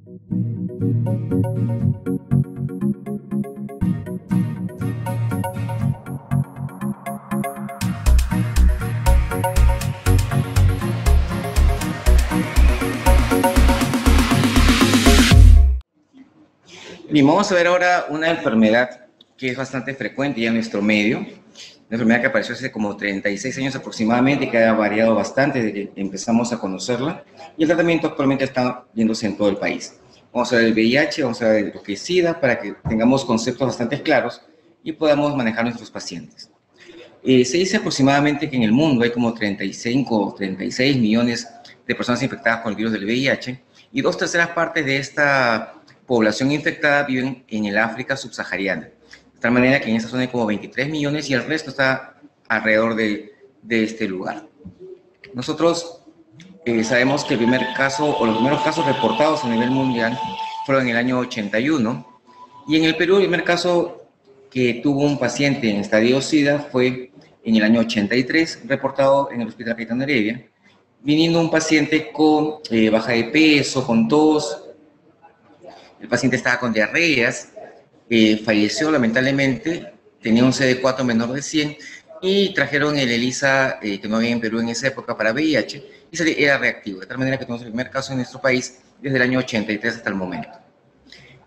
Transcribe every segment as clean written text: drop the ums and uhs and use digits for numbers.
Bien, vamos a ver ahora una enfermedad que es bastante frecuente ya en nuestro medio, una enfermedad que apareció hace como 36 años aproximadamente y que ha variado bastante desde que empezamos a conocerla, y el tratamiento actualmente está viéndose en todo el país. Vamos a ver el VIH, vamos a ver lo que es SIDA, para que tengamos conceptos bastante claros y podamos manejar a nuestros pacientes. Se dice aproximadamente que en el mundo hay como 35 o 36 millones de personas infectadas con el virus del VIH, y 2/3 partes de esta población infectada viven en el África subsahariana. De tal manera que en esa zona hay como 23 millones y el resto está alrededor de este lugar. Nosotros sabemos que el primer caso o los primeros casos reportados a nivel mundial fueron en el año 81, y en el Perú el primer caso que tuvo un paciente en estadio SIDA fue en el año 83, reportado en el Hospital Cayetano Heredia, viniendo un paciente con baja de peso, con tos. El paciente estaba con diarreas, falleció lamentablemente, tenía un CD4 menor de 100, y trajeron el ELISA, que no había en Perú en esa época, para VIH, y era reactivo, de tal manera que tenemos el primer caso en nuestro país desde el año 83 hasta el momento.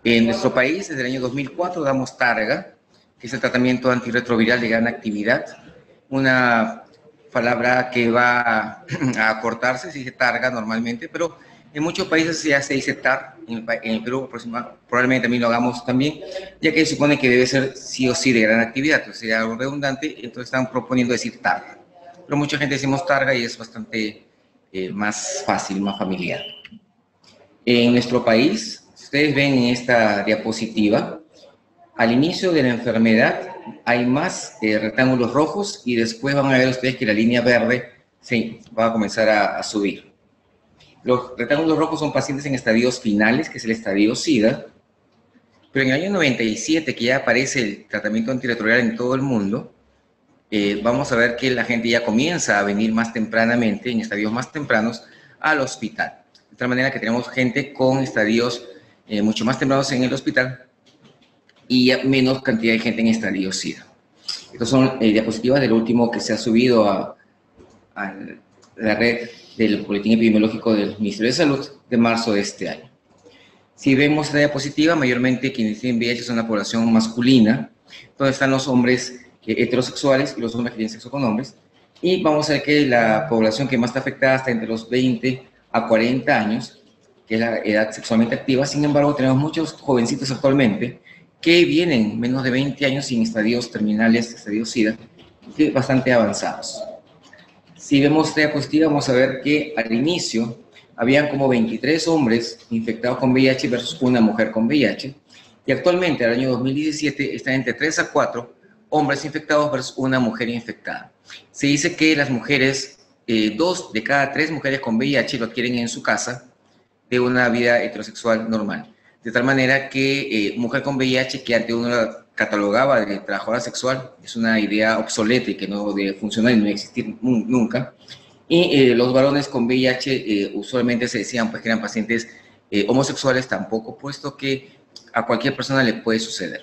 En nuestro país, desde el año 2004, damos Targa, que es el tratamiento antirretroviral de gran actividad, una palabra que va a acortarse, se dice Targa normalmente, pero en muchos países ya se dice TAR, en el Perú probablemente también lo hagamos también, ya que se supone que debe ser sí o sí de gran actividad, entonces sería algo redundante, entonces están proponiendo decir Targa. Pero mucha gente decimos Targa y es bastante más fácil, más familiar. En nuestro país, ustedes ven en esta diapositiva, al inicio de la enfermedad hay más rectángulos rojos, y después van a ver ustedes que la línea verde va a comenzar a subir. Los rectángulos rojos son pacientes en estadios finales, que es el estadio SIDA, pero en el año 97, que ya aparece el tratamiento antirretroviral en todo el mundo, vamos a ver que la gente ya comienza a venir más tempranamente, en estadios más tempranos, al hospital. De tal manera que tenemos gente con estadios mucho más tempranos en el hospital y ya menos cantidad de gente en estadios SIDA. Estas son diapositivas del último que se ha subido a la red del Boletín Epidemiológico del Ministerio de Salud de marzo de este año. Si vemos esta diapositiva, mayormente quienes tienen VIH son la población masculina, donde están los hombres heterosexuales y los hombres que tienen sexo con hombres, y vamos a ver que la población que más está afectada está entre los 20 a 40 años, que es la edad sexualmente activa. Sin embargo, tenemos muchos jovencitos actualmente que vienen menos de 20 años sin estadios terminales, estadios SIDA, que bastante avanzados. Si vemos esta diapositiva, vamos a ver que al inicio habían como 23 hombres infectados con VIH versus una mujer con VIH, y actualmente, al año 2017, están entre 3 a 4 hombres infectados versus una mujer infectada. Se dice que las mujeres, 2 de cada 3 mujeres con VIH lo adquieren en su casa de una vida heterosexual normal. De tal manera que mujer con VIH, que antes uno la catalogaba de trabajadora sexual, es una idea obsoleta y que no debe funcionar y no debe existir nunca. Y los varones con VIH usualmente se decían pues, que eran pacientes homosexuales tampoco, puesto que a cualquier persona le puede suceder.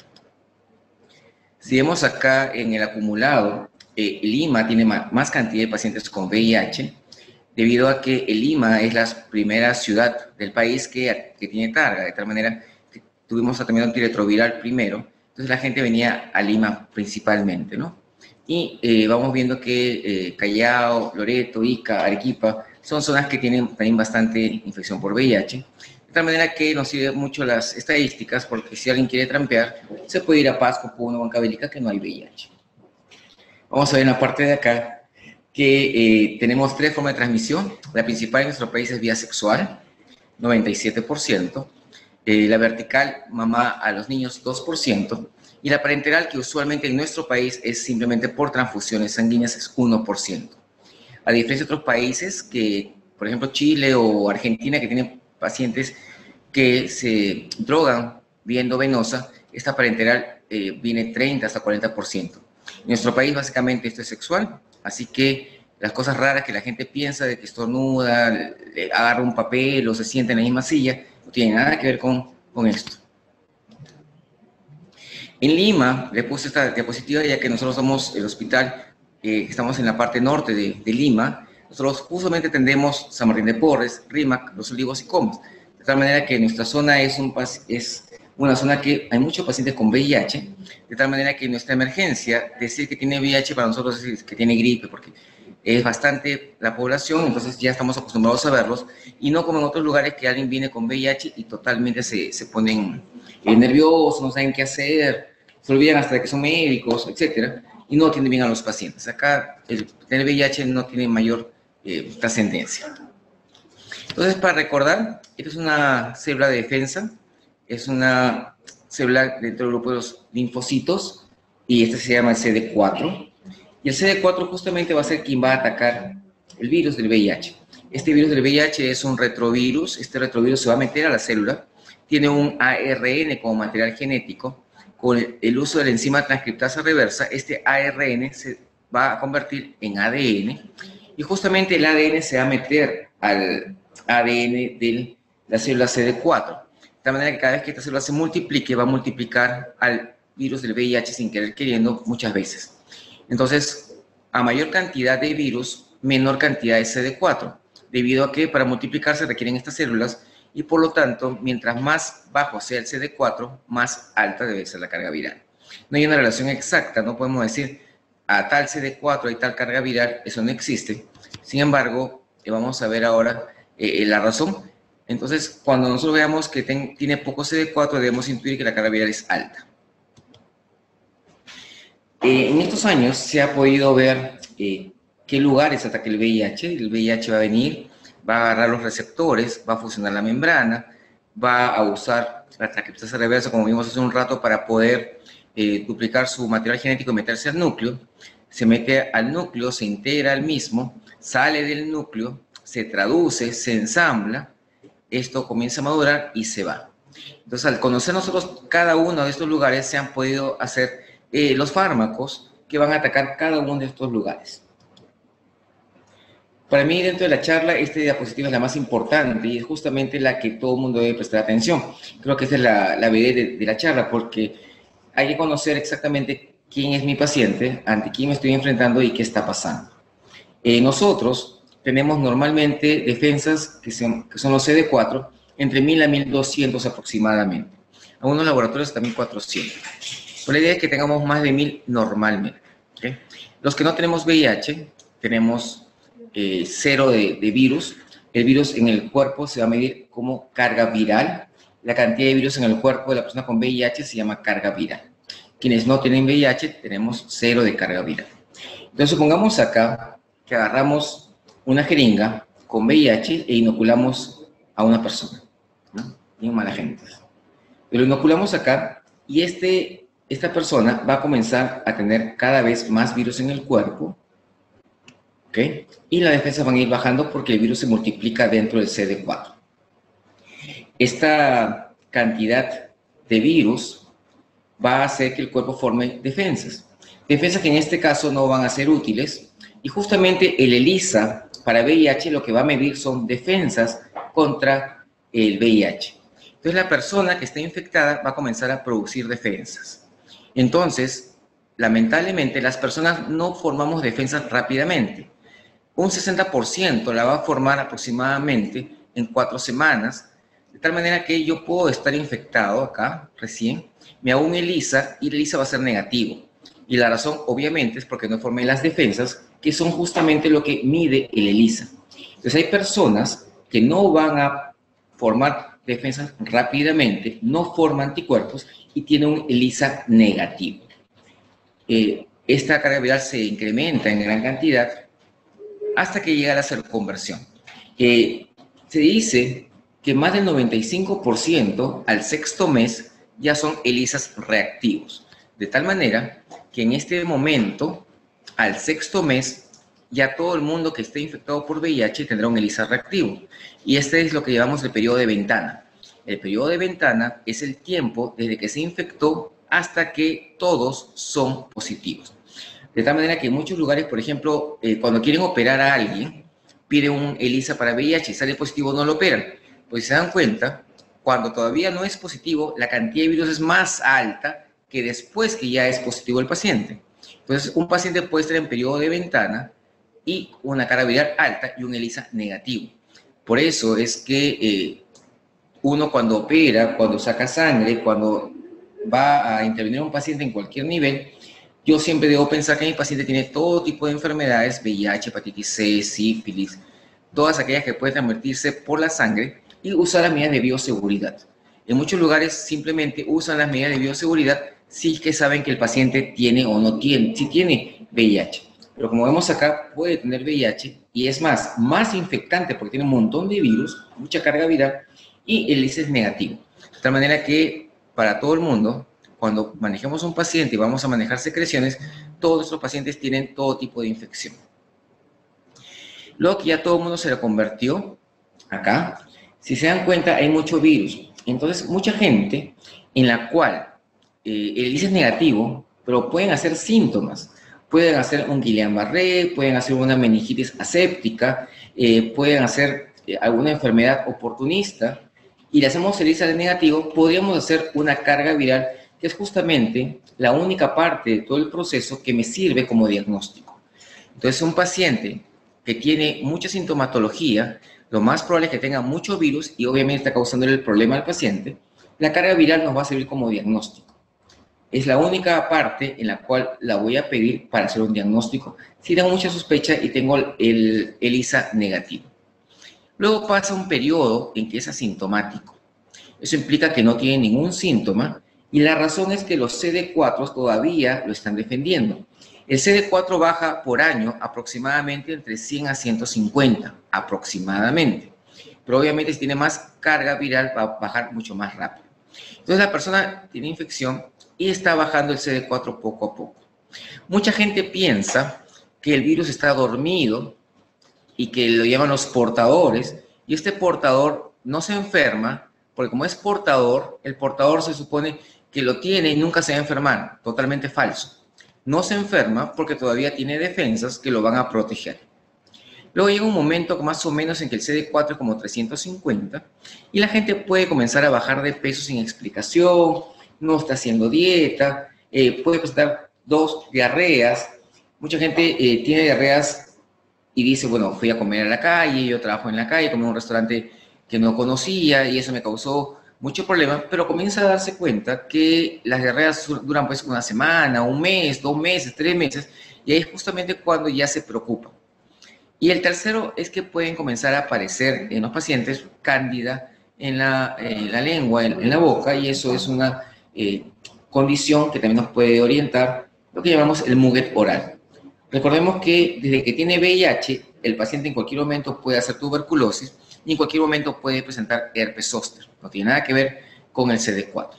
Si vemos acá en el acumulado, Lima tiene más cantidad de pacientes con VIH, debido a que Lima es la primera ciudad del país que tiene Targa, de tal manera que tuvimos tratamiento antirretroviral primero, entonces la gente venía a Lima principalmente, ¿no? Y vamos viendo que Callao, Loreto, Ica, Arequipa son zonas que tienen también bastante infección por VIH, de tal manera que nos sirven mucho las estadísticas, porque si alguien quiere trampear, se puede ir a Pasco, Puno, Huancavelica, que no hay VIH. Vamos a ver en la parte de acá que tenemos 3 formas de transmisión. La principal en nuestro país es vía sexual, 97%. La vertical, mamá a los niños, 2%. Y la parenteral, que usualmente en nuestro país es simplemente por transfusiones sanguíneas, es 1%. A diferencia de otros países, que por ejemplo Chile o Argentina, que tienen pacientes que se drogan vía endovenosa, esta parenteral viene 30 hasta 40%. En nuestro país básicamente esto es sexual, así que las cosas raras que la gente piensa de que estornuda, agarra un papel o se sienta en la misma silla, no tiene nada que ver con esto. En Lima, le puse esta diapositiva ya que nosotros somos el hospital, estamos en la parte norte de Lima. Nosotros justamente atendemos San Martín de Porres, Rímac, Los Olivos y Comas. De tal manera que nuestra zona es una zona que hay muchos pacientes con VIH, de tal manera que nuestra emergencia, decir que tiene VIH para nosotros es que tiene gripe, porque es bastante la población, entonces ya estamos acostumbrados a verlos, y no como en otros lugares que alguien viene con VIH y totalmente se ponen nerviosos, no saben qué hacer, se olvidan hasta de que son médicos, etcétera, y no atienden bien a los pacientes. Acá el tener VIH no tiene mayor trascendencia. Entonces, para recordar, esta es una célula de defensa, es una célula dentro del grupo de los linfocitos, y este se llama el CD4. Y el CD4 justamente va a ser quien va a atacar el virus del VIH. Este virus del VIH es un retrovirus. Este retrovirus se va a meter a la célula. Tiene un ARN como material genético. Con el uso de la enzima transcriptasa reversa, este ARN se va a convertir en ADN. Y justamente el ADN se va a meter al ADN de la célula CD4. De tal manera que cada vez que esta célula se multiplique, va a multiplicar al virus del VIH sin querer queriendo muchas veces. Entonces, a mayor cantidad de virus, menor cantidad de CD4, debido a que para multiplicarse requieren estas células y por lo tanto, mientras más bajo sea el CD4, más alta debe ser la carga viral. No hay una relación exacta, no podemos decir a tal CD4 hay tal carga viral, eso no existe. Sin embargo, vamos a ver ahora la razón. Entonces, cuando nosotros veamos que tiene poco CD4, debemos intuir que la carga viral es alta. En estos años se ha podido ver qué lugares ataca el VIH. El VIH va a venir, va a agarrar los receptores, va a fusionar la membrana, va a usar la transcriptasa reversa, como vimos hace un rato, para poder duplicar su material genético y meterse al núcleo. Se mete al núcleo, se integra al mismo, sale del núcleo, se traduce, se ensambla, esto comienza a madurar y se va. Entonces, al conocer nosotros cada uno de estos lugares, se han podido hacer los fármacos que van a atacar cada uno de estos lugares. Para mí, dentro de la charla, esta diapositiva es la más importante y es justamente la que todo el mundo debe prestar atención. Creo que esta es la BD de la charla, porque hay que conocer exactamente quién es mi paciente, ante quién me estoy enfrentando y qué está pasando. Nosotros tenemos normalmente defensas que son los CD4 entre 1000 a 1200 aproximadamente. Algunos laboratorios también 400. Pues la idea es que tengamos más de 1000 normalmente. ¿Okay? Los que no tenemos VIH, tenemos cero de virus. El virus en el cuerpo se va a medir como carga viral. La cantidad de virus en el cuerpo de la persona con VIH se llama carga viral. Quienes no tienen VIH, tenemos cero de carga viral. Entonces, supongamos acá que agarramos una jeringa con VIH e inoculamos a una persona, ¿no? Bien mala gente. Lo inoculamos acá y esta persona va a comenzar a tener cada vez más virus en el cuerpo, ¿ok? Y las defensas van a ir bajando porque el virus se multiplica dentro del CD4. Esta cantidad de virus va a hacer que el cuerpo forme defensas. Defensas que en este caso no van a ser útiles. Y justamente el ELISA para VIH lo que va a medir son defensas contra el VIH. Entonces la persona que está infectada va a comenzar a producir defensas. Entonces, lamentablemente, las personas no formamos defensas rápidamente. Un 60% la va a formar aproximadamente en 4 semanas, de tal manera que yo puedo estar infectado acá recién, me hago un ELISA y el ELISA va a ser negativo. Y la razón, obviamente, es porque no formé las defensas, que son justamente lo que mide el ELISA. Entonces, hay personas que no van a formar defensas rápidamente, no forman anticuerpos y tienen un ELISA negativo. Esta carga viral se incrementa en gran cantidad hasta que llega a la seroconversión. Se dice que más del 95% al 6º mes ya son ELISAs reactivos. De tal manera que en este momento, al 6º mes, ya todo el mundo que esté infectado por VIH tendrá un ELISA reactivo. Y este es lo que llamamos el periodo de ventana. El periodo de ventana es el tiempo desde que se infectó hasta que todos son positivos. De tal manera que en muchos lugares, por ejemplo, cuando quieren operar a alguien, piden un ELISA para VIH y sale positivo, no lo operan. Pues si se dan cuenta, cuando todavía no es positivo, la cantidad de virus es más alta que después que ya es positivo el paciente. Entonces, un paciente puede estar en periodo de ventana y una carga viral alta y un ELISA negativo. Por eso es que uno cuando opera, cuando saca sangre, cuando va a intervenir a un paciente en cualquier nivel, yo siempre debo pensar que mi paciente tiene todo tipo de enfermedades, VIH, hepatitis C, sífilis, todas aquellas que pueden transmitirse por la sangre, y usar las medidas de bioseguridad. En muchos lugares simplemente usan las medidas de bioseguridad si es que saben que el paciente tiene o no tiene, si tiene VIH. Pero como vemos acá, puede tener VIH y es más infectante porque tiene un montón de virus, mucha carga viral, y el ELISA es negativo. De tal manera que para todo el mundo, cuando manejemos un paciente y vamos a manejar secreciones, todos nuestros pacientes tienen todo tipo de infección. Luego que ya todo el mundo se lo convirtió acá, si se dan cuenta hay mucho virus. Entonces mucha gente en la cual el ELISA es negativo, pero pueden hacer síntomas. Pueden hacer un Guillain-Barré, pueden hacer una meningitis aséptica, pueden hacer alguna enfermedad oportunista, y le hacemos ELISA negativo, podríamos hacer una carga viral, que es justamente la única parte de todo el proceso que me sirve como diagnóstico. Entonces, un paciente que tiene mucha sintomatología, lo más probable es que tenga mucho virus y obviamente está causando el problema al paciente, la carga viral nos va a servir como diagnóstico. Es la única parte en la cual la voy a pedir para hacer un diagnóstico si tengo mucha sospecha y tengo el ELISA negativo. Luego pasa un periodo en que es asintomático. Eso implica que no tiene ningún síntoma y la razón es que los CD4 todavía lo están defendiendo. El CD4 baja por año aproximadamente entre 100 a 150, aproximadamente. Pero obviamente si tiene más carga viral va a bajar mucho más rápido. Entonces la persona tiene infección y está bajando el CD4 poco a poco. Mucha gente piensa que el virus está dormido y que lo llaman los portadores, y este portador no se enferma, porque como es portador, el portador se supone que lo tiene y nunca se va a enfermar. Totalmente falso. No se enferma porque todavía tiene defensas que lo van a proteger. Luego llega un momento más o menos en que el CD4 es como 350 y la gente puede comenzar a bajar de peso sin explicación, no está haciendo dieta, puede presentar 2 diarreas. Mucha gente tiene diarreas y dice, bueno, fui a comer a la calle, yo trabajo en la calle, comí en un restaurante que no conocía y eso me causó mucho problema, pero comienza a darse cuenta que las diarreas duran pues una semana, un mes, 2 meses, 3 meses, y ahí es justamente cuando ya se preocupa. Y el tercero es que pueden comenzar a aparecer en los pacientes cándida en la lengua, en la boca, y eso es una condición que también nos puede orientar, lo que llamamos el muget oral. Recordemos que desde que tiene VIH, el paciente en cualquier momento puede hacer tuberculosis y en cualquier momento puede presentar herpes zóster. No tiene nada que ver con el CD4.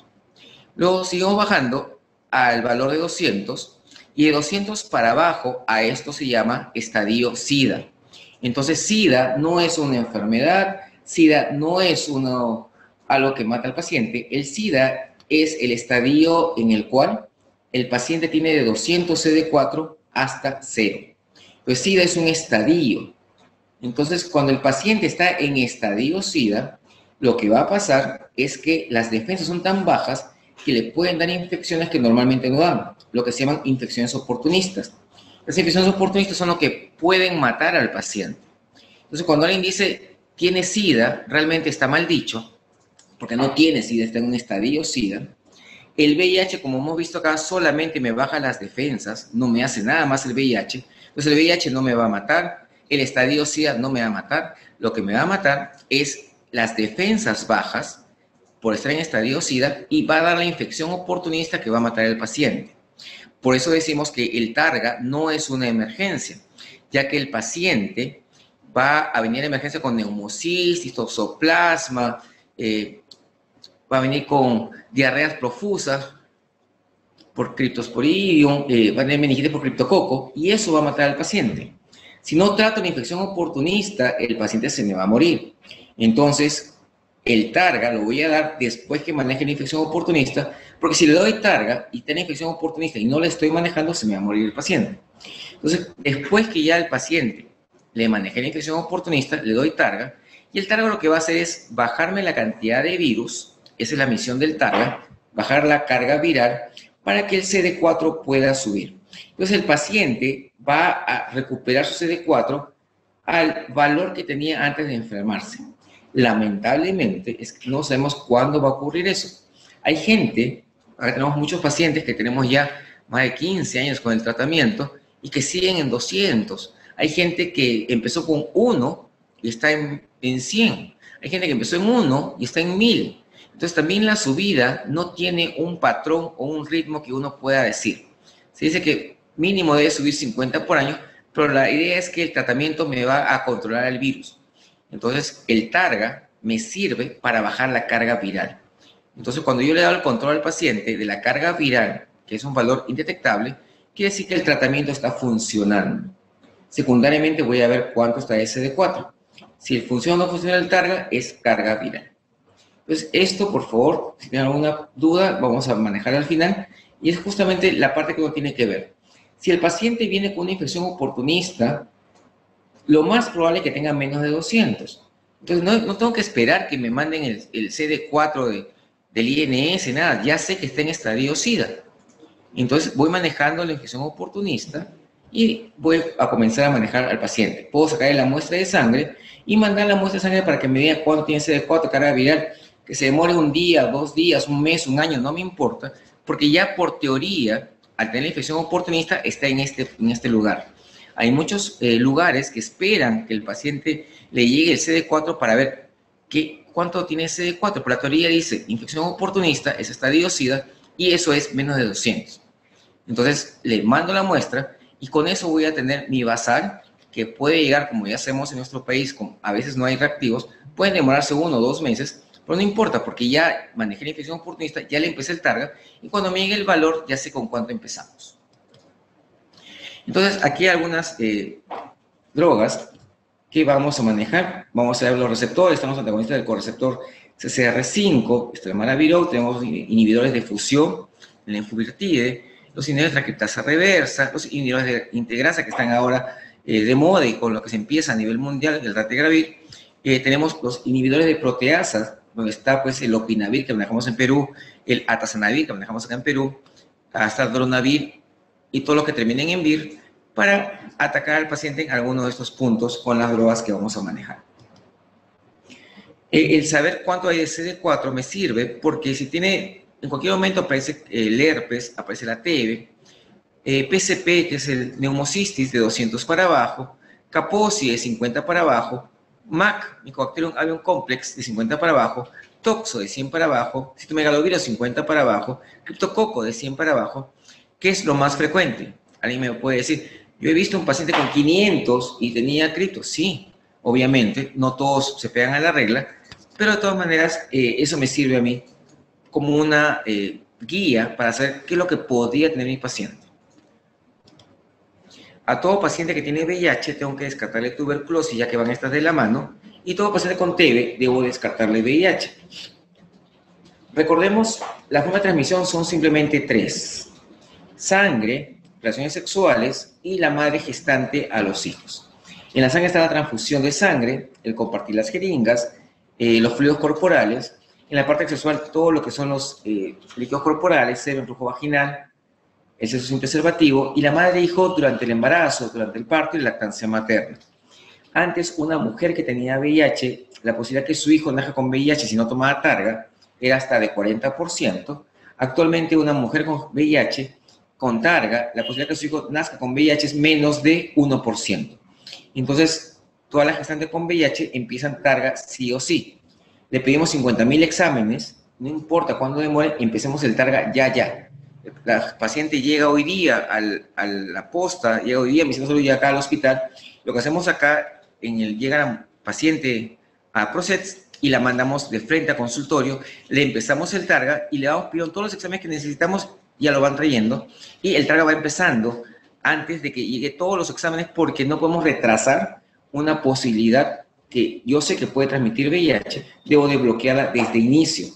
Luego seguimos bajando al valor de 200 y de 200 para abajo a esto se llama estadio SIDA. Entonces SIDA no es una enfermedad, SIDA no es algo que mata al paciente. El SIDA es el estadio en el cual el paciente tiene de 200 CD4 hasta 0. Pues SIDA es un estadio. Entonces, cuando el paciente está en estadio SIDA, lo que va a pasar es que las defensas son tan bajas que le pueden dar infecciones que normalmente no dan, lo que se llaman infecciones oportunistas. Las infecciones oportunistas son lo que pueden matar al paciente. Entonces, cuando alguien dice tiene SIDA, realmente está mal dicho, porque no tiene SIDA, está en un estadio SIDA. El VIH, como hemos visto acá, solamente me baja las defensas, no me hace nada más el VIH. Entonces el VIH no me va a matar, el estadio SIDA no me va a matar. Lo que me va a matar es las defensas bajas por estar en estadio SIDA y va a dar la infección oportunista que va a matar al paciente. Por eso decimos que el TARGA no es una emergencia, ya que el paciente va a venir a emergencia con neumocistis, toxoplasma, va a venir con diarreas profusas por Cryptosporidium, va a tener meningitis por criptococo, y eso va a matar al paciente. Si no trato la infección oportunista, el paciente se me va a morir. Entonces, el TARGA lo voy a dar después que maneje la infección oportunista, porque si le doy TARGA y tiene infección oportunista y no la estoy manejando, se me va a morir el paciente. Entonces, después que ya el paciente le maneje la infección oportunista, le doy TARGA, Y el Targa lo que va a hacer es bajarme la cantidad de virus, esa es la misión del Targa, bajar la carga viral para que el CD4 pueda subir. Entonces el paciente va a recuperar su CD4 al valor que tenía antes de enfermarse. Lamentablemente, no sabemos cuándo va a ocurrir eso. Hay gente, ahora tenemos muchos pacientes que tenemos ya más de 15 años con el tratamiento y que siguen en 200. Hay gente que empezó con 1 y está en 100. Hay gente que empezó en 1 y está en 1000. Entonces también la subida no tiene un patrón o un ritmo que uno pueda decir. Se dice que mínimo debe subir 50 por año, pero la idea es que el tratamiento me va a controlar el virus. Entonces el Targa me sirve para bajar la carga viral. Entonces cuando yo le doy el control al paciente de la carga viral, que es un valor indetectable, quiere decir que el tratamiento está funcionando. Secundariamente voy a ver cuánto está SD4. Si funciona o no funciona el Targa, es carga viral. Entonces, esto, por favor, si tienen alguna duda, vamos a manejar al final. Y es justamente la parte que uno tiene que ver. Si el paciente viene con una infección oportunista, lo más probable es que tenga menos de 200. Entonces, no tengo que esperar que me manden el CD4 del INS, nada. Ya sé que está en estadio SIDA. Entonces, voy manejando la infección oportunista y voy a comenzar a manejar al paciente. Puedo sacar la muestra de sangre y mandar la muestra de sangre para que me diga cuándo tiene CD4, carga viral, que se demore un día, 2 días, un mes, un año, no me importa, porque ya por teoría, al tener la infección oportunista, está en este lugar. Hay muchos lugares que esperan que el paciente le llegue el CD4 para ver cuánto tiene CD4, pero la teoría dice infección oportunista, es estadio SIDA, y eso es menos de 200. Entonces, le mando la muestra y con eso voy a tener mi basal, que puede llegar, como ya hacemos en nuestro país, a veces no hay reactivos, pueden demorarse 1 o 2 meses, pero no importa, porque ya manejé la infección oportunista, ya le empecé el Targa, y cuando me llegue el valor, ya sé con cuánto empezamos. Entonces, aquí hay algunas drogas que vamos a manejar. Vamos a ver los receptores, estamos antagonistas del correceptor CCR5, Stremaraviro, tenemos inhibidores de fusión, el enfuvirtide, los inhibidores de la criptasa reversa, los inhibidores de integrasa que están ahora de moda y con lo que se empieza a nivel mundial, el ratigravir. Tenemos los inhibidores de proteasas, donde está pues el opinavir que manejamos en Perú, el atazanavir que manejamos acá en Perú, hasta dronavir y todo lo que terminen en vir, para atacar al paciente en alguno de estos puntos con las drogas que vamos a manejar. El saber cuánto hay de CD4 me sirve porque si tiene, en cualquier momento aparece el herpes, aparece la TB, PCP, que es el neumocistis de 200 para abajo, Kaposi de 50 para abajo, MAC, Mycobacterium avium complex, de 50 para abajo, Toxo de 100 para abajo, Cytomegalovirus 50 para abajo, Cryptococo de 100 para abajo. ¿Qué es lo más frecuente? Alguien me puede decir, yo he visto un paciente con 500 y tenía cripto. Sí, obviamente, no todos se pegan a la regla, pero de todas maneras eso me sirve a mí como una guía para saber qué es lo que podría tener mi paciente. A todo paciente que tiene VIH tengo que descartarle tuberculosis, ya que van estas de la mano, y todo paciente con TB debo descartarle VIH. Recordemos, las formas de transmisión son simplemente 3. Sangre, relaciones sexuales y la madre gestante a los hijos. En la sangre está la transfusión de sangre, el compartir las jeringas, los fluidos corporales. En la parte sexual, todo lo que son los líquidos corporales, semen, flujo vaginal, el sexo sin preservativo, y la madre e hijo durante el embarazo, durante el parto y la lactancia materna. Antes, una mujer que tenía VIH, la posibilidad que su hijo nazca con VIH si no tomaba Targa era hasta de 40%. Actualmente, una mujer con VIH con Targa, la posibilidad que su hijo nazca con VIH es menos de 1%. Entonces, todas las gestantes con VIH empiezan Targa sí o sí. Le pedimos 50.000 exámenes, no importa cuándo demore, empecemos el Targa ya. La paciente llega hoy día a la posta, llega hoy día, mi centro de salud llega acá al hospital. Lo que hacemos acá, llega la paciente a PROCETS y la mandamos de frente a consultorio, le empezamos el Targa y le vamos pidiendo todos los exámenes que necesitamos, ya lo van trayendo, y el Targa va empezando antes de que llegue todos los exámenes porque no podemos retrasar una posibilidad que yo sé que puede transmitir VIH, debo de bloquearla desde inicio.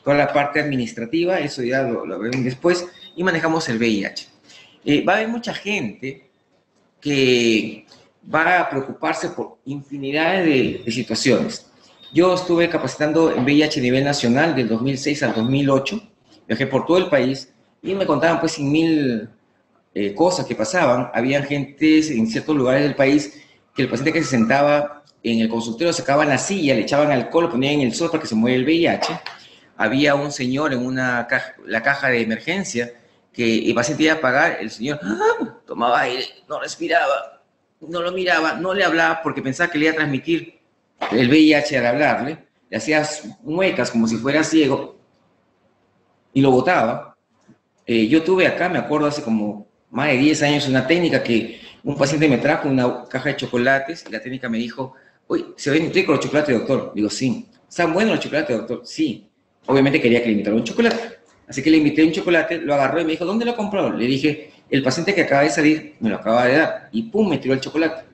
Toda la parte administrativa, eso ya lo veremos después, y manejamos el VIH. Va a haber mucha gente que va a preocuparse por infinidad de situaciones. Yo estuve capacitando en VIH a nivel nacional del 2006 al 2008. Viajé por todo el país y me contaban pues sin mil cosas que pasaban. Había gente en ciertos lugares del país que el paciente que se sentaba en el consultorio sacaban la silla, le echaban alcohol, lo ponían en el sol para que se muera el VIH. Había un señor en la caja de emergencia que el paciente iba a pagar, el señor tomaba aire, no respiraba, no lo miraba, no le hablaba porque pensaba que le iba a transmitir el VIH al hablarle, le hacía muecas como si fuera ciego y lo botaba. Yo tuve acá, me acuerdo, hace como más de 10 años, una técnica que un paciente me trajo una caja de chocolates y la técnica me dijo, uy, ¿se ven ricos los chocolates, doctor? Digo, sí. ¿Están buenos los chocolates, doctor? Sí. Obviamente quería que le invitara un chocolate. Así que le invité un chocolate, lo agarró y me dijo, ¿dónde lo compró? Le dije, el paciente que acaba de salir me lo acaba de dar. Y pum, me tiró el chocolate.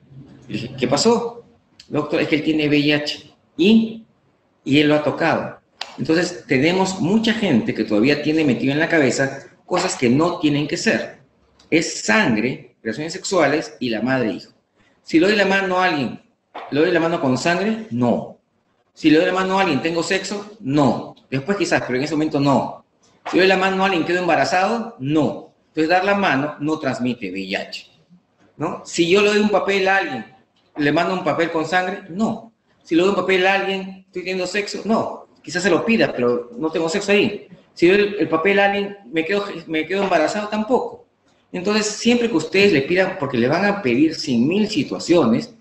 Le dije, ¿qué pasó? Doctor, es que él tiene VIH. Y él lo ha tocado. Entonces, tenemos mucha gente que todavía tiene metido en la cabeza cosas que no tienen que ser. Es sangre, relaciones sexuales y la madre-hijo. Si le doy la mano a alguien, ¿le doy la mano con sangre? No. Si le doy la mano a alguien, ¿tengo sexo? No. Después quizás, pero en ese momento no. Si le doy la mano a alguien, ¿quedo embarazado? No. Entonces, dar la mano no transmite VIH, ¿no? Si yo le doy un papel a alguien, ¿le mando un papel con sangre? No. Si le doy un papel a alguien, ¿estoy teniendo sexo? No. Quizás se lo pida, pero no tengo sexo ahí. Si doy el papel a alguien, ¿me quedo embarazado? Tampoco. Entonces, siempre que ustedes le pidan, porque le van a pedir 100.000 situaciones,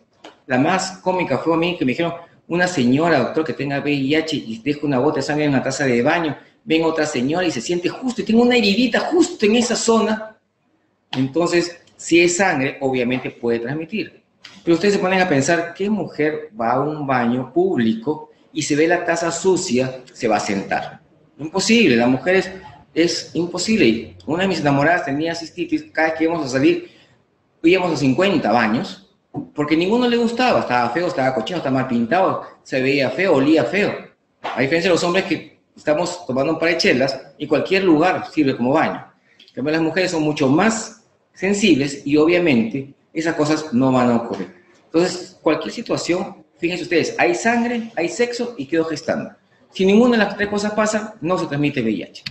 la más cómica fue a mí que me dijeron, una señora, doctor, que tenga VIH y deja una gota de sangre en una taza de baño, ven otra señora y se siente justo, y tengo una heridita justo en esa zona. Entonces, si es sangre, obviamente puede transmitir. Pero ustedes se ponen a pensar, ¿qué mujer va a un baño público y se ve la taza sucia, se va a sentar? Imposible, la mujer es imposible. Una de mis enamoradas tenía cistitis, cada vez que íbamos a salir, íbamos a 50 baños, porque ninguno le gustaba, estaba feo, estaba cochino, estaba mal pintado, se veía feo, olía feo. A diferencia de los hombres que estamos tomando un par de chelas y cualquier lugar sirve como baño. También las mujeres son mucho más sensibles y obviamente esas cosas no van a ocurrir. Entonces, cualquier situación, fíjense ustedes, hay sangre, hay sexo y quedo gestando. Si ninguna de las tres cosas pasa, no se transmite VIH.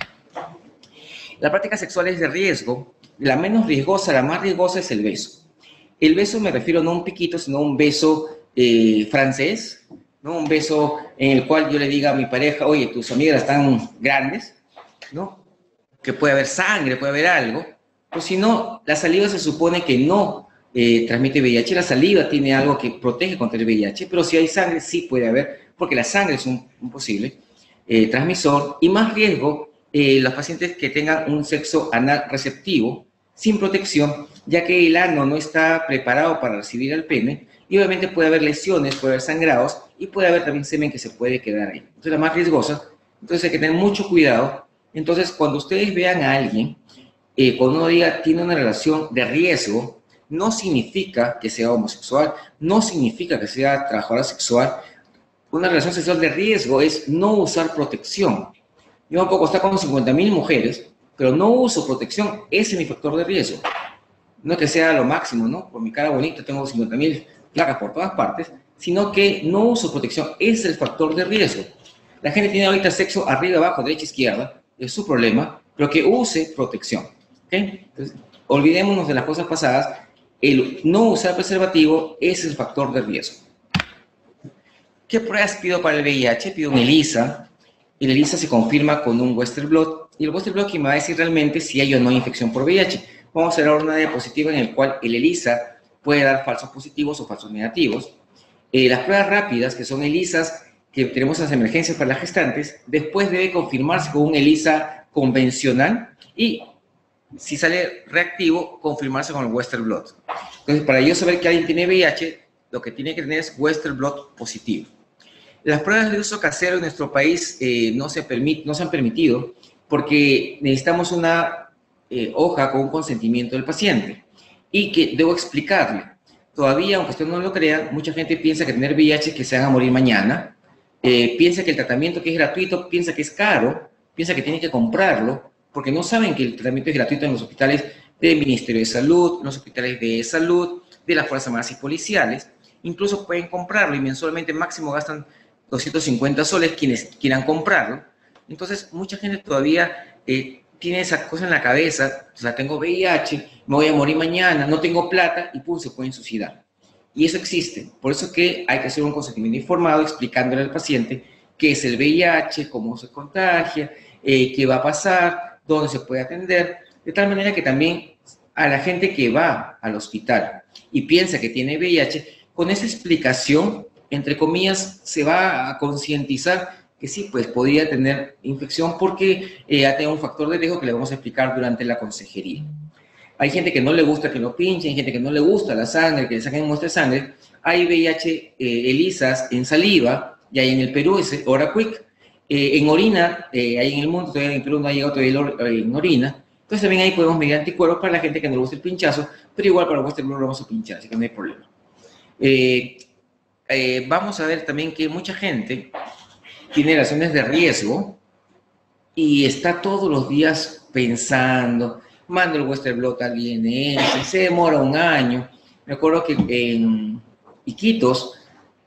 La práctica sexual es de riesgo. La menos riesgosa, la más riesgosa es el beso. El beso me refiero no a un piquito, sino a un beso francés, ¿no? Un beso en el cual yo le diga a mi pareja, oye, tus amigas están grandes, ¿no? Que puede haber sangre, puede haber algo. O si no, la saliva se supone que no transmite VIH. La saliva tiene algo que protege contra el VIH, pero si hay sangre sí puede haber, porque la sangre es un posible transmisor. Y más riesgo, los pacientes que tengan un sexo anal receptivo, sin protección, ya que el ano no está preparado para recibir al pene, y obviamente puede haber lesiones, puede haber sangrados, y puede haber también semen que se puede quedar ahí. Entonces, la más riesgosa. Entonces, hay que tener mucho cuidado. Entonces, cuando ustedes vean a alguien, cuando uno diga tiene una relación de riesgo, no significa que sea homosexual, no significa que sea trabajadora sexual. Una relación sexual de riesgo es no usar protección. Yo me puedo acostar con 50.000 mujeres, pero no uso protección, ese es mi factor de riesgo. No es que sea lo máximo, ¿no? Por mi cara bonita tengo 50.000 placas por todas partes, sino que no uso protección, ese es el factor de riesgo. La gente tiene ahorita sexo arriba, abajo, derecha, izquierda, es su problema, pero que use protección. ¿Okay? Entonces, olvidémonos de las cosas pasadas, el no usar preservativo es el factor de riesgo. ¿Qué pruebas pido para el VIH? Pido un ELISA, y el ELISA se confirma con un Western blot, y el Western blot que me va a decir realmente si hay o no infección por VIH. Vamos a hacer ahora una diapositiva en el cual el ELISA puede dar falsos positivos o falsos negativos. Las pruebas rápidas, que son ELISAs que tenemos en las emergencias para las gestantes, después debe confirmarse con un ELISA convencional y si sale reactivo, confirmarse con el Western blot. Entonces, para yo saber que alguien tiene VIH, lo que tiene que tener es Western blot positivo. Las pruebas de uso casero en nuestro país no se han permitido porque necesitamos una hoja con un consentimiento del paciente y que debo explicarle. Todavía, aunque usted no lo crea, mucha gente piensa que tener VIH es que se van a morir mañana, piensa que el tratamiento que es gratuito, piensa que es caro, piensa que tiene que comprarlo, porque no saben que el tratamiento es gratuito en los hospitales del Ministerio de Salud, en los hospitales de salud, de las Fuerzas Armadas y Policiales. Incluso pueden comprarlo y mensualmente máximo gastan 250 soles quienes quieran comprarlo. Entonces, mucha gente todavía tiene esa cosa en la cabeza, o sea, tengo VIH, me voy a morir mañana, no tengo plata, y pum, se pueden suicidar. Y eso existe. Por eso que hay que hacer un consentimiento informado explicándole al paciente qué es el VIH, cómo se contagia, qué va a pasar, dónde se puede atender, de tal manera que también a la gente que va al hospital y piensa que tiene VIH, con esa explicación, entre comillas, se va a concientizar que sí, pues podría tener infección porque ha tenido un factor de riesgo que le vamos a explicar durante la consejería. Hay gente que no le gusta que lo pinchen, hay gente que no le gusta la sangre, que le saquen muestra de sangre. Hay VIH ELISAs en saliva, y hay en el Perú es OraQuick. En orina, hay en el mundo, todavía en el Perú no ha llegado todavía en orina. Entonces también ahí podemos medir anticuerpos para la gente que no le gusta el pinchazo, pero igual para vuestro blog lo vamos a pinchar, así que no hay problema. Vamos a ver también que mucha gente tiene relaciones de riesgo y está todos los días pensando, mando el Western Blot al INS, se demora un año. Me acuerdo que en Iquitos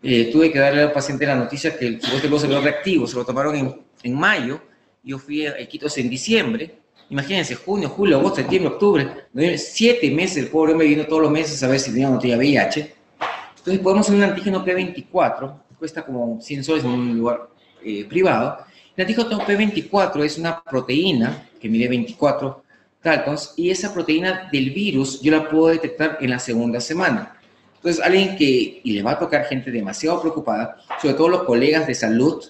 tuve que darle al paciente la noticia que el Western Blot se lo reactivo, se lo tomaron en mayo, yo fui a Iquitos en diciembre, imagínense, junio, julio, agosto, septiembre, octubre, 7 meses, el pobre me vino todos los meses a ver si tenía o no tenía VIH. Entonces podemos hacer un antígeno P24, cuesta como 100 soles en un lugar privado. El antígeno P24 es una proteína que mide 24 Daltons y esa proteína del virus yo la puedo detectar en la segunda semana. Entonces, alguien que, y le va a tocar gente demasiado preocupada, sobre todo los colegas de salud.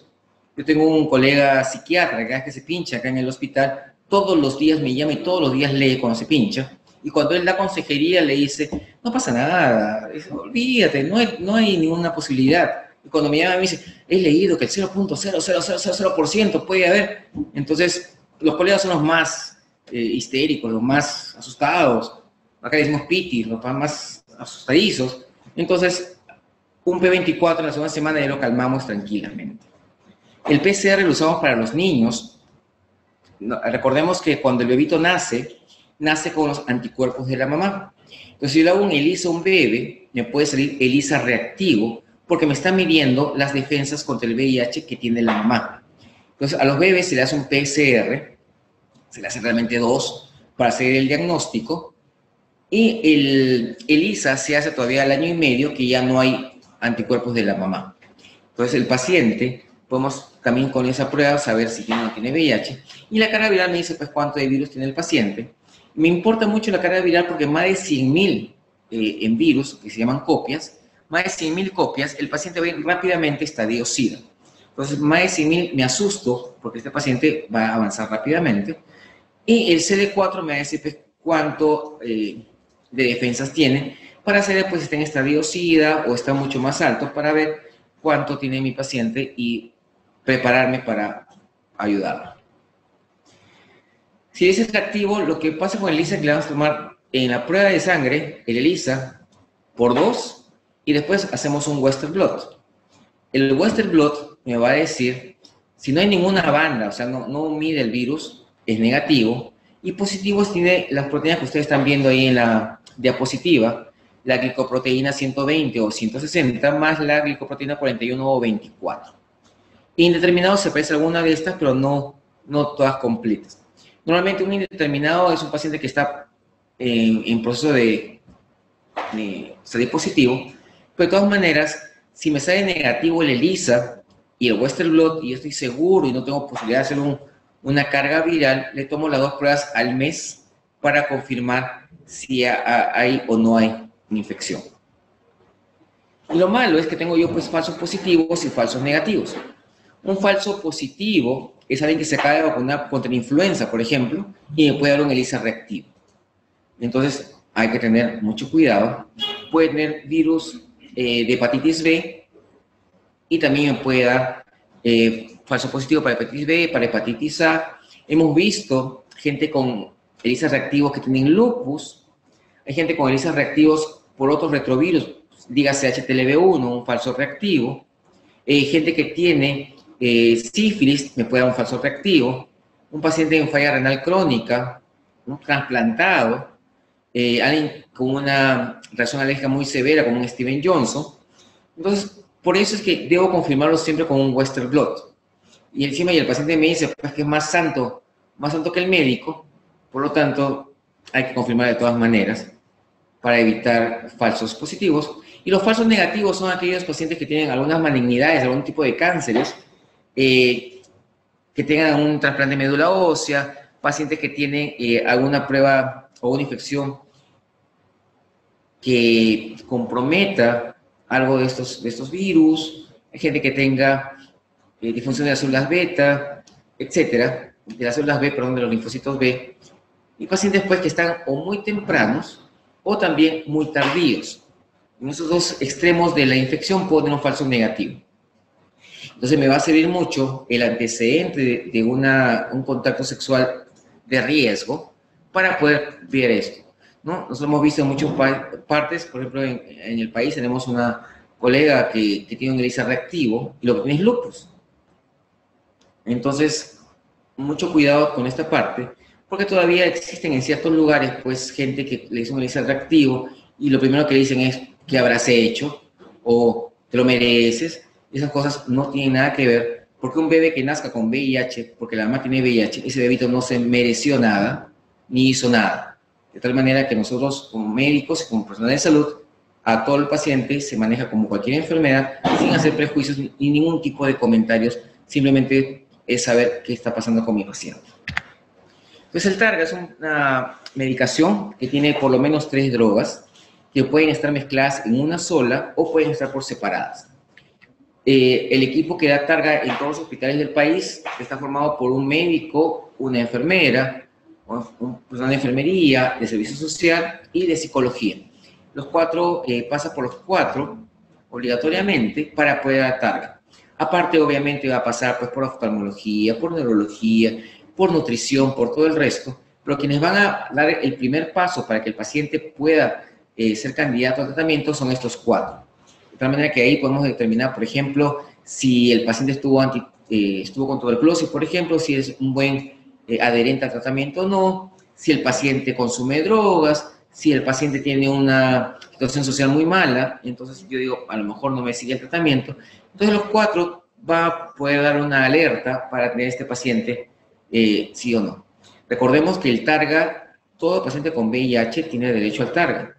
Yo tengo un colega psiquiatra que se pincha acá en el hospital, todos los días me llama y todos los días lee cuando se pincha. Y cuando él da consejería le dice, no pasa nada, olvídate, no hay ninguna posibilidad. Y cuando me llama me dice, he leído que el 0.00000% puede haber. Entonces, los colegas son los más histéricos, los más asustados. Acá le decimos pitis, los más asustadizos. Entonces, un P24 en la segunda semana ya lo calmamos tranquilamente. El PCR lo usamos para los niños. Recordemos que cuando el bebito nace con los anticuerpos de la mamá. Entonces, si yo le hago un ELISA a un bebé, me puede salir ELISA reactivo, porque me está midiendo las defensas contra el VIH que tiene la mamá. Entonces, a los bebés se le hace un PCR, se le hace realmente 2, para hacer el diagnóstico, y el ELISA se hace todavía al año y medio, que ya no hay anticuerpos de la mamá. Entonces, el paciente, podemos también con esa prueba saber si tiene o no tiene VIH, y la carga viral me dice, pues, cuánto de virus tiene el paciente. Me importa mucho la carga viral porque más de 100.000 en virus, que se llaman copias, más de 100.000 copias, el paciente va a ir rápidamente estadio SIDA. Entonces, más de 100.000 me asusto porque este paciente va a avanzar rápidamente. Y el CD4 me va a decir pues, cuánto de defensas tiene para saber pues, si está en estadio SIDA o está mucho más alto para ver cuánto tiene mi paciente y prepararme para ayudarlo. Si ese es activo, lo que pasa con el ELISA es que le vamos a tomar en la prueba de sangre el ELISA por 2 y después hacemos un Western Blot. El Western Blot me va a decir si no hay ninguna banda, o sea, no mide el virus, es negativo, y positivos tiene las proteínas que ustedes están viendo ahí en la diapositiva, la glicoproteína 120 o 160 más la glicoproteína 41 o 24. Indeterminado se parece a alguna de estas, pero no todas completas. Normalmente un indeterminado es un paciente que está en proceso de salir positivo, pero de todas maneras, si me sale negativo el ELISA y el Western Blot y estoy seguro y no tengo posibilidad de hacer una carga viral, le tomo las 2 pruebas al mes para confirmar si hay o no hay una infección. Y lo malo es que tengo yo pues falsos positivos y falsos negativos. Un falso positivo es alguien que se acaba de vacunar contra la influenza, por ejemplo, y me puede dar un ELISA reactivo. Entonces, hay que tener mucho cuidado. Puede tener virus de hepatitis B y también me puede dar falso positivo para hepatitis B, para hepatitis A. Hemos visto gente con ELISA reactivos que tienen lupus. Hay gente con ELISA reactivos por otros retrovirus, dígase HTLV1, un falso reactivo. Gente que tiene sífilis, me puede dar un falso reactivo. Un paciente en falla renal crónica, un trasplantado, alguien con una reacción alérgica muy severa, como un Steven Johnson. Entonces, por eso es que debo confirmarlo siempre con un Western blot. Y encima y el paciente me dice pues, que es más santo que el médico, por lo tanto hay que confirmar de todas maneras para evitar falsos positivos. Y los falsos negativos son aquellos pacientes que tienen algunas malignidades, algún tipo de cánceres, que tengan un trasplante de médula ósea, pacientes que tienen alguna prueba o una infección que comprometa algo de estos virus, hay gente que tenga disfunción de las células beta, etcétera, de las células B, perdón, de los linfocitos B, y pacientes pues que están o muy tempranos o también muy tardíos. En esos dos extremos de la infección puedo tener un falso negativo. Entonces me va a servir mucho el antecedente de un contacto sexual de riesgo para poder ver esto, ¿no? Nosotros hemos visto en muchas partes, por ejemplo, en el país tenemos una colega que tiene un ELISA reactivo y lo que tiene es lupus. Entonces, mucho cuidado con esta parte, porque todavía existen en ciertos lugares, pues, gente que le hizo un ELISA reactivo y lo primero que le dicen es, ¿qué habrás hecho? O, ¿te lo mereces? Esas cosas no tienen nada que ver, porque un bebé que nazca con VIH, porque la mamá tiene VIH, ese bebito no se mereció nada, ni hizo nada. De tal manera que nosotros, como médicos y como personal de salud, a todo el paciente se maneja como cualquier enfermedad, sin hacer prejuicios ni ningún tipo de comentarios, simplemente es saber qué está pasando con mi paciente. Entonces el Targa es una medicación que tiene por lo menos 3 drogas que pueden estar mezcladas en una sola o pueden estar por separadas. El equipo que da Targa en todos los hospitales del país está formado por un médico, una enfermera, un personal de enfermería, de servicio social y de psicología. Los 4 pasa por los 4 obligatoriamente para poder dar Targa. Aparte, obviamente, va a pasar pues, por oftalmología, por neurología, por nutrición, por todo el resto, pero quienes van a dar el primer paso para que el paciente pueda ser candidato al tratamiento son estos 4. De tal manera que ahí podemos determinar, por ejemplo, si el paciente estuvo con tuberculosis, por ejemplo, si es un buen adherente al tratamiento o no, si el paciente consume drogas, si el paciente tiene una situación social muy mala, entonces yo digo, a lo mejor no me sigue el tratamiento. Entonces los 4 va a poder dar una alerta para tener este paciente sí o no. Recordemos que el Targa, todo paciente con VIH tiene derecho al Targa.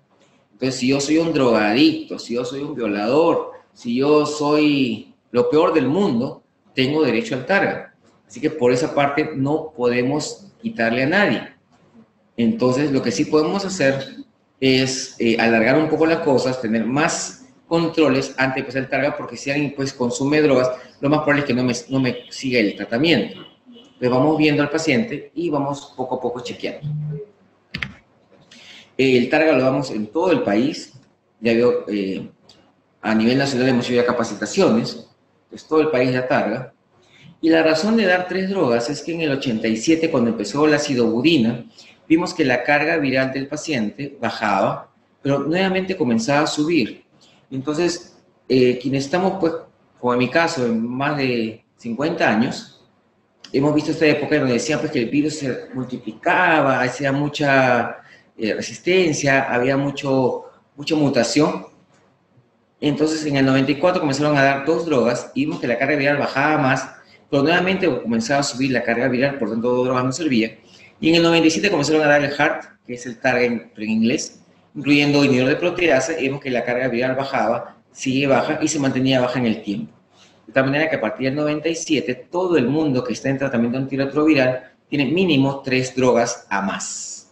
Entonces, si yo soy un drogadicto, si yo soy un violador, si yo soy lo peor del mundo, tengo derecho al Targa. Así que por esa parte no podemos quitarle a nadie. Entonces, lo que sí podemos hacer es alargar un poco las cosas, tener más controles antes de empezar el Targa, porque si alguien pues, consume drogas, lo más probable es que no me siga el tratamiento. Entonces, vamos viendo al paciente y vamos poco a poco chequeando. El Targa lo damos en todo el país. Ya veo, a nivel nacional hemos hecho ya capacitaciones. Pues todo el país da Targa. Y la razón de dar 3 drogas es que en el 87, cuando empezó la acidobudina, vimos que la carga viral del paciente bajaba, pero nuevamente comenzaba a subir. Entonces, quienes estamos, pues, como en mi caso, en más de 50 años, hemos visto esta época donde decían pues, que el virus se multiplicaba, hacía mucha resistencia, había mucha mutación. Entonces, en el 94 comenzaron a dar 2 drogas y vimos que la carga viral bajaba más, pero nuevamente comenzaba a subir la carga viral, por tanto, 2 drogas no servían. Y en el 97 comenzaron a dar el HART, que es el Targa en inglés, incluyendo inhibidor de proteasa, y vimos que la carga viral bajaba, sigue baja y se mantenía baja en el tiempo. De tal manera que a partir del 97, todo el mundo que está en tratamiento antirretroviral tiene mínimo 3 drogas a más.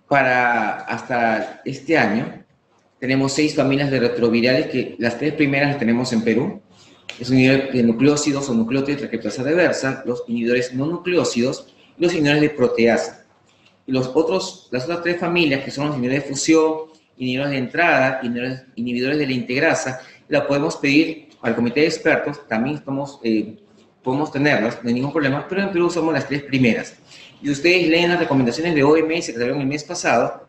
Para hasta este año, tenemos 6 familias de retrovirales, que las 3 primeras las tenemos en Perú. Es un inhibidor de nucleócidos o nucleótidos de transcriptasa reversa, los inhibidores no nucleócidos y los inhibidores de proteasa. Y las otras 3 familias, que son los inhibidores de fusión, inhibidores de entrada, inhibidores de la integrasa, la podemos pedir al comité de expertos, también podemos tenerlas, no hay ningún problema, pero en Perú usamos las 3 primeras. Y ustedes leen las recomendaciones de OMS que salieron el mes pasado,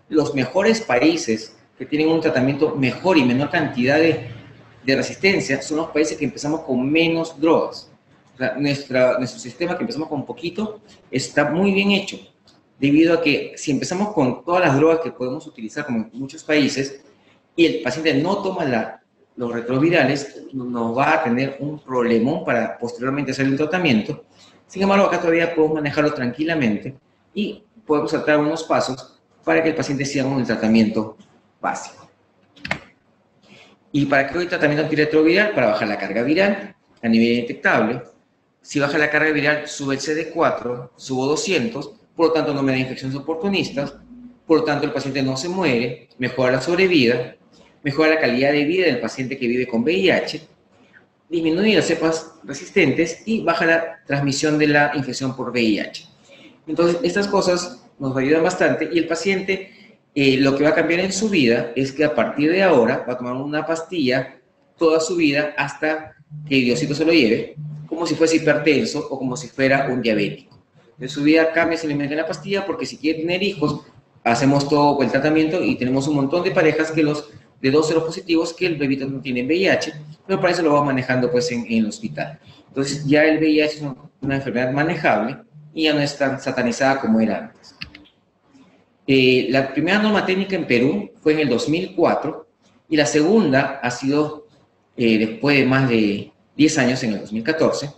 los mejores países que tienen un tratamiento mejor y menor cantidad de resistencia son los países que empezamos con menos drogas. O sea, nuestro sistema que empezamos con poquito está muy bien hecho, debido a que si empezamos con todas las drogas que podemos utilizar, como en muchos países, y el paciente no toma los retrovirales, nos va a tener un problemón para posteriormente hacer el tratamiento. Sin embargo, acá todavía podemos manejarlo tranquilamente y podemos saltar unos pasos para que el paciente siga con el tratamiento básico. ¿Y para qué doy tratamiento antirretroviral? Para bajar la carga viral a nivel detectable. Si baja la carga viral, sube el CD4, subo 200, por lo tanto no me da infecciones oportunistas, por lo tanto el paciente no se muere, mejora la sobrevida, mejora la calidad de vida del paciente que vive con VIH, disminuye las cepas resistentes y baja la transmisión de la infección por VIH. Entonces, estas cosas nos ayudan bastante y el paciente lo que va a cambiar en su vida es que a partir de ahora va a tomar una pastilla toda su vida hasta que Diosito se lo lleve, como si fuese hipertenso o como si fuera un diabético. En su vida cambia simplemente la pastilla porque si quiere tener hijos, hacemos todo el tratamiento y tenemos un montón de parejas que los de 2 seropositivos que el bebito no tiene VIH, pero para eso lo va manejando pues en el hospital. Entonces ya el VIH es una enfermedad manejable y ya no es tan satanizada como era antes. La primera norma técnica en Perú fue en el 2004 y la segunda ha sido después de más de 10 años, en el 2014.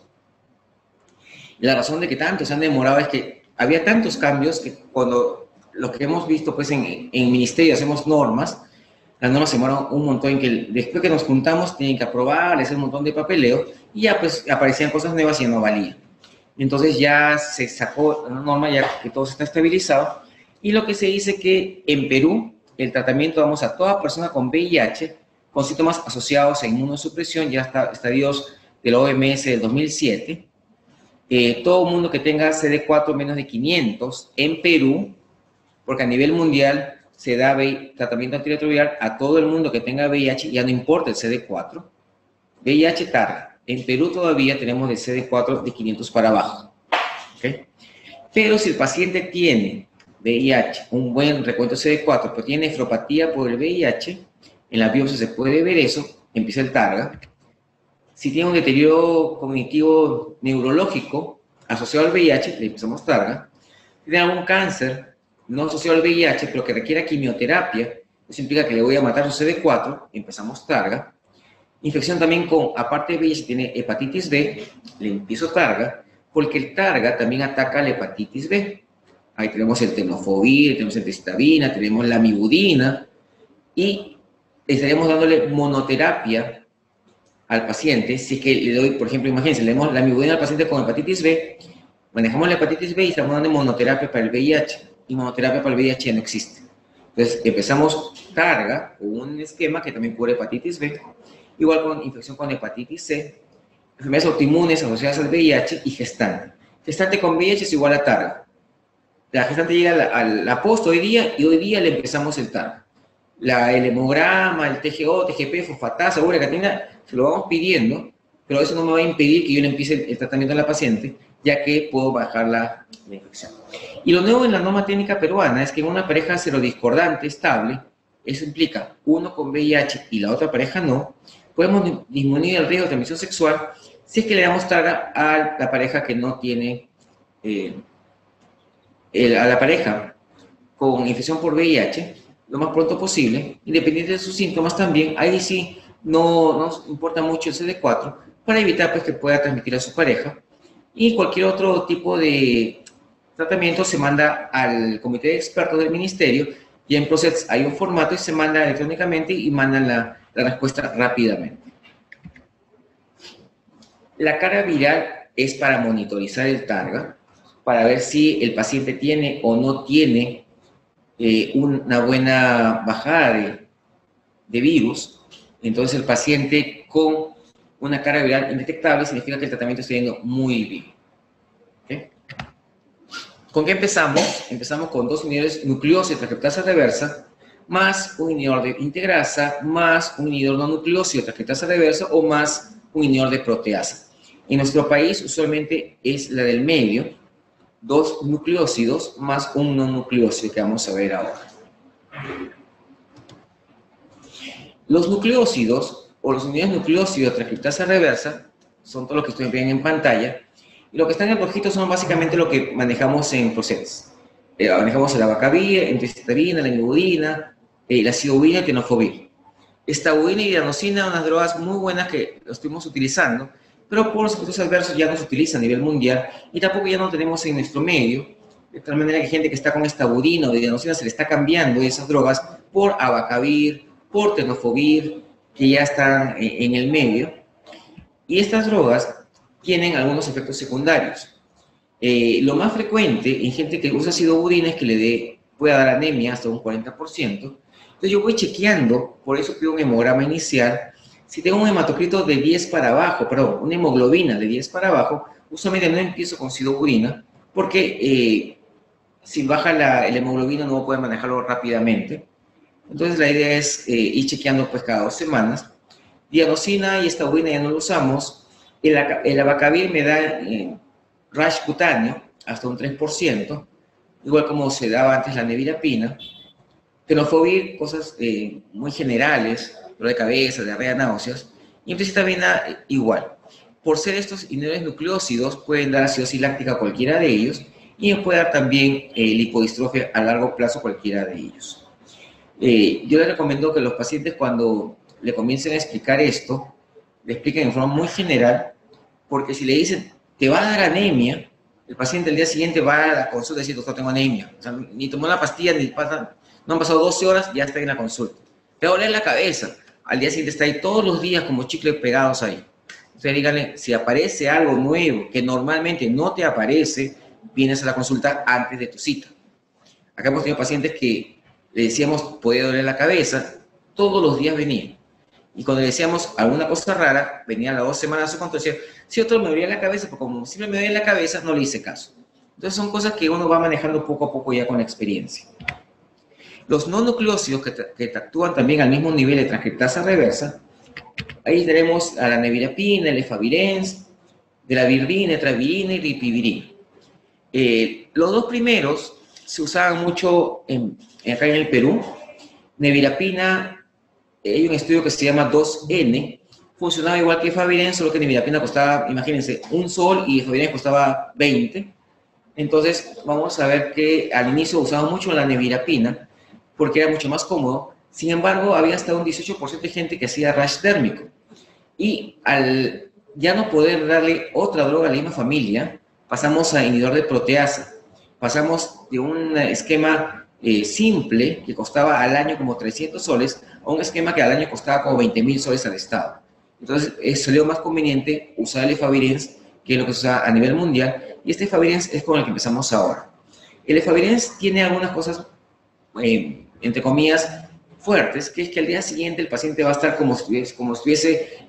La razón de que tanto se han demorado es que había tantos cambios que cuando lo que hemos visto pues en ministerio hacemos normas, las normas se demoran un montón en que después que nos juntamos tienen que aprobar, hacer un montón de papeleo y ya pues aparecían cosas nuevas y ya no valía. Entonces ya se sacó una norma ya que todo está estabilizado y lo que se dice que en Perú el tratamiento vamos a toda persona con VIH con síntomas asociados a inmunosupresión, ya está estadios de la OMS del 2007, todo mundo que tenga CD4 menos de 500 en Perú, porque a nivel mundial se da tratamiento antirretroviral a todo el mundo que tenga VIH, ya no importa el CD4, VIH tarda. En Perú todavía tenemos el CD4 de 500 para abajo, ¿okay? Pero si el paciente tiene VIH, un buen recuento CD4, pero tiene nefropatía por el VIH, en la biopsia se puede ver eso, empieza el TARGA. Si tiene un deterioro cognitivo neurológico asociado al VIH, le empezamos TARGA. Si tiene algún cáncer no asociado al VIH, pero que requiera quimioterapia, eso implica que le voy a matar su CD4, empezamos TARGA. Infección también con, aparte de VIH, si tiene hepatitis B, le empiezo TARGA, porque el TARGA también ataca la hepatitis B. Ahí tenemos el tenofovir, tenemos el testabina, tenemos la amibudina, y estaríamos dándole monoterapia al paciente. Si es que le doy, por ejemplo, imagínense, le damos la amibudina al paciente con hepatitis B, manejamos la hepatitis B y estamos dando monoterapia para el VIH, y monoterapia para el VIH ya no existe. Entonces empezamos TARGA con un esquema que también cubre hepatitis B, igual con infección con hepatitis C, enfermedades autoinmunes asociadas al VIH y gestante. Gestante con VIH es igual a TARGA. La gestante llega a la post hoy día y hoy día le empezamos el TARGA. El hemograma, el TGO, TGP, fosfatasa, urecatina, se lo vamos pidiendo, pero eso no me va a impedir que yo le empiece el tratamiento a la paciente, ya que puedo bajar la infección. Y lo nuevo en la norma técnica peruana es que en una pareja serodiscordante estable, eso implica uno con VIH y la otra pareja no, podemos disminuir el riesgo de transmisión sexual si es que le damos TARGA a la pareja que no tiene, a la pareja con infección por VIH, lo más pronto posible, independiente de sus síntomas también. Ahí sí no nos importa mucho el CD4 para evitar pues, que pueda transmitir a su pareja. Y cualquier otro tipo de tratamiento se manda al comité de expertos del ministerio y en PROCEDS hay un formato y se manda electrónicamente y mandan la respuesta rápidamente. La carga viral es para monitorizar el TARGA, para ver si el paciente tiene o no tiene una buena bajada de virus. Entonces el paciente con una carga viral indetectable significa que el tratamiento está yendo muy bien. ¿Okay? ¿Con qué empezamos? Empezamos con 2 inhibidores nucleósidos de transcriptasa reversa, más un inhibidor de integrasa, más un inhibidor no nucleósido de transcriptasa reversa o más un inhibidor de proteasa. En nuestro país usualmente es la del medio, 2 nucleósidos más un no nucleósido que vamos a ver ahora. Los nucleósidos o los inhibidores nucleósidos de transcriptasa reversa son todos los que ustedes ven en pantalla y lo que están en rojito son básicamente lo que manejamos en PROCEDS. Manejamos la vacavir, entroicetabina, la imibudina, la acidobina y el tenofovir. Estabudina y dianosina, unas drogas muy buenas que lo estuvimos utilizando, pero por los efectos adversos ya no se utiliza a nivel mundial y tampoco ya no tenemos en nuestro medio, de tal manera que gente que está con estabudina o dianosina se le está cambiando esas drogas por abacavir, por tenofovir, que ya están en el medio. Y estas drogas tienen algunos efectos secundarios. Lo más frecuente en gente que usa sidobudina es que pueda dar anemia hasta un 40%. Entonces yo voy chequeando, por eso pido un hemograma inicial. Si tengo un hematocrito de 10 para abajo, perdón, una hemoglobina de 10 para abajo, usualmente no empiezo con sidobudina porque si baja la hemoglobina no puedo manejarlo rápidamente. Entonces la idea es ir chequeando pues cada 2 semanas. Dianosina y estabudina ya no lo usamos. El abacavir me da rash cutáneo hasta un 3%, igual como se daba antes la nevirapina. Tenofovir, cosas muy generales, dolor de cabeza, diarrea, náuseas. Y ampicilina igual. Por ser estos inhibidores nucleócidos, pueden dar acidosis láctica a cualquiera de ellos y puede dar también lipodistrofia a largo plazo cualquiera de ellos. Yo les recomiendo que los pacientes cuando le comiencen a explicar esto, le expliquen en forma muy general, porque si le dicen, te va a dar anemia, el paciente el día siguiente va a la consulta y dice, doctor, tengo anemia. O sea, ni tomó la pastilla, no han pasado 12 horas, ya está en la consulta. Te va a doler la cabeza. Al día siguiente está ahí todos los días como chicle pegados ahí. Entonces díganle, si aparece algo nuevo que normalmente no te aparece, vienes a la consulta antes de tu cita. Acá hemos tenido pacientes que le decíamos, puede doler la cabeza, todos los días venían. Y cuando le decíamos alguna cosa rara, venían las 2 semanas a su control y decía, sí, doctor, me dolía la cabeza, pero como siempre me dolía la cabeza, no le hice caso. Entonces son cosas que uno va manejando poco a poco ya con la experiencia. Los no nucleócidos que actúan también al mismo nivel de transcriptasa reversa, ahí tenemos a la nevirapina, el efavirenz, de la virdina, etravirina y ripivirina. Los dos primeros se usaban mucho acá en el Perú. Nevirapina, hay un estudio que se llama 2N, funcionaba igual que efavirenz, solo que nevirapina costaba, imagínense, $1 y efavirenz costaba 20. Entonces, vamos a ver que al inicio usaban mucho la nevirapina porque era mucho más cómodo. Sin embargo, había hasta un 18% de gente que hacía rash térmico. Y al ya no poder darle otra droga a la misma familia, pasamos a inhibidor de proteasa. Pasamos de un esquema simple que costaba al año como 300 soles a un esquema que al año costaba como 20.000 soles al Estado. Entonces, salió más conveniente usar el efavirenz, que es lo que se usa a nivel mundial, y este efavirenz es con el que empezamos ahora. El efavirenz tiene algunas cosas, entre comillas, fuertes, que es que al día siguiente el paciente va a estar como si estuviese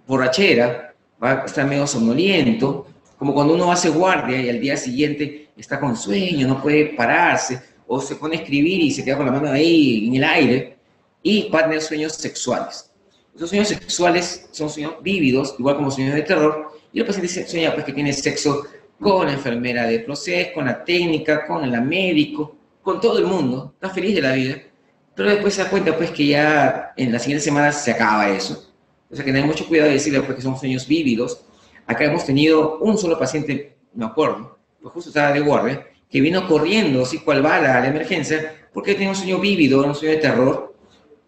borrachera, va a estar medio somnoliento, como cuando uno hace guardia y al día siguiente está con sueño, no puede pararse, o se pone a escribir y se queda con la mano ahí en el aire, y va a tener sueños sexuales. Esos sueños sexuales son sueños vívidos, igual como sueños de terror, y el paciente sueña pues, que tiene sexo con la enfermera de proceso, con la técnica, con el médico, con todo el mundo, está feliz de la vida, pero después se da cuenta pues que ya en las siguientes semanas se acaba eso. O sea que tener mucho cuidado de decirle pues, que son sueños vívidos. Acá hemos tenido un solo paciente, me acuerdo, pues justo estaba de guardia, que vino corriendo, así cual bala, a la emergencia, porque tenía un sueño vívido, un sueño de terror,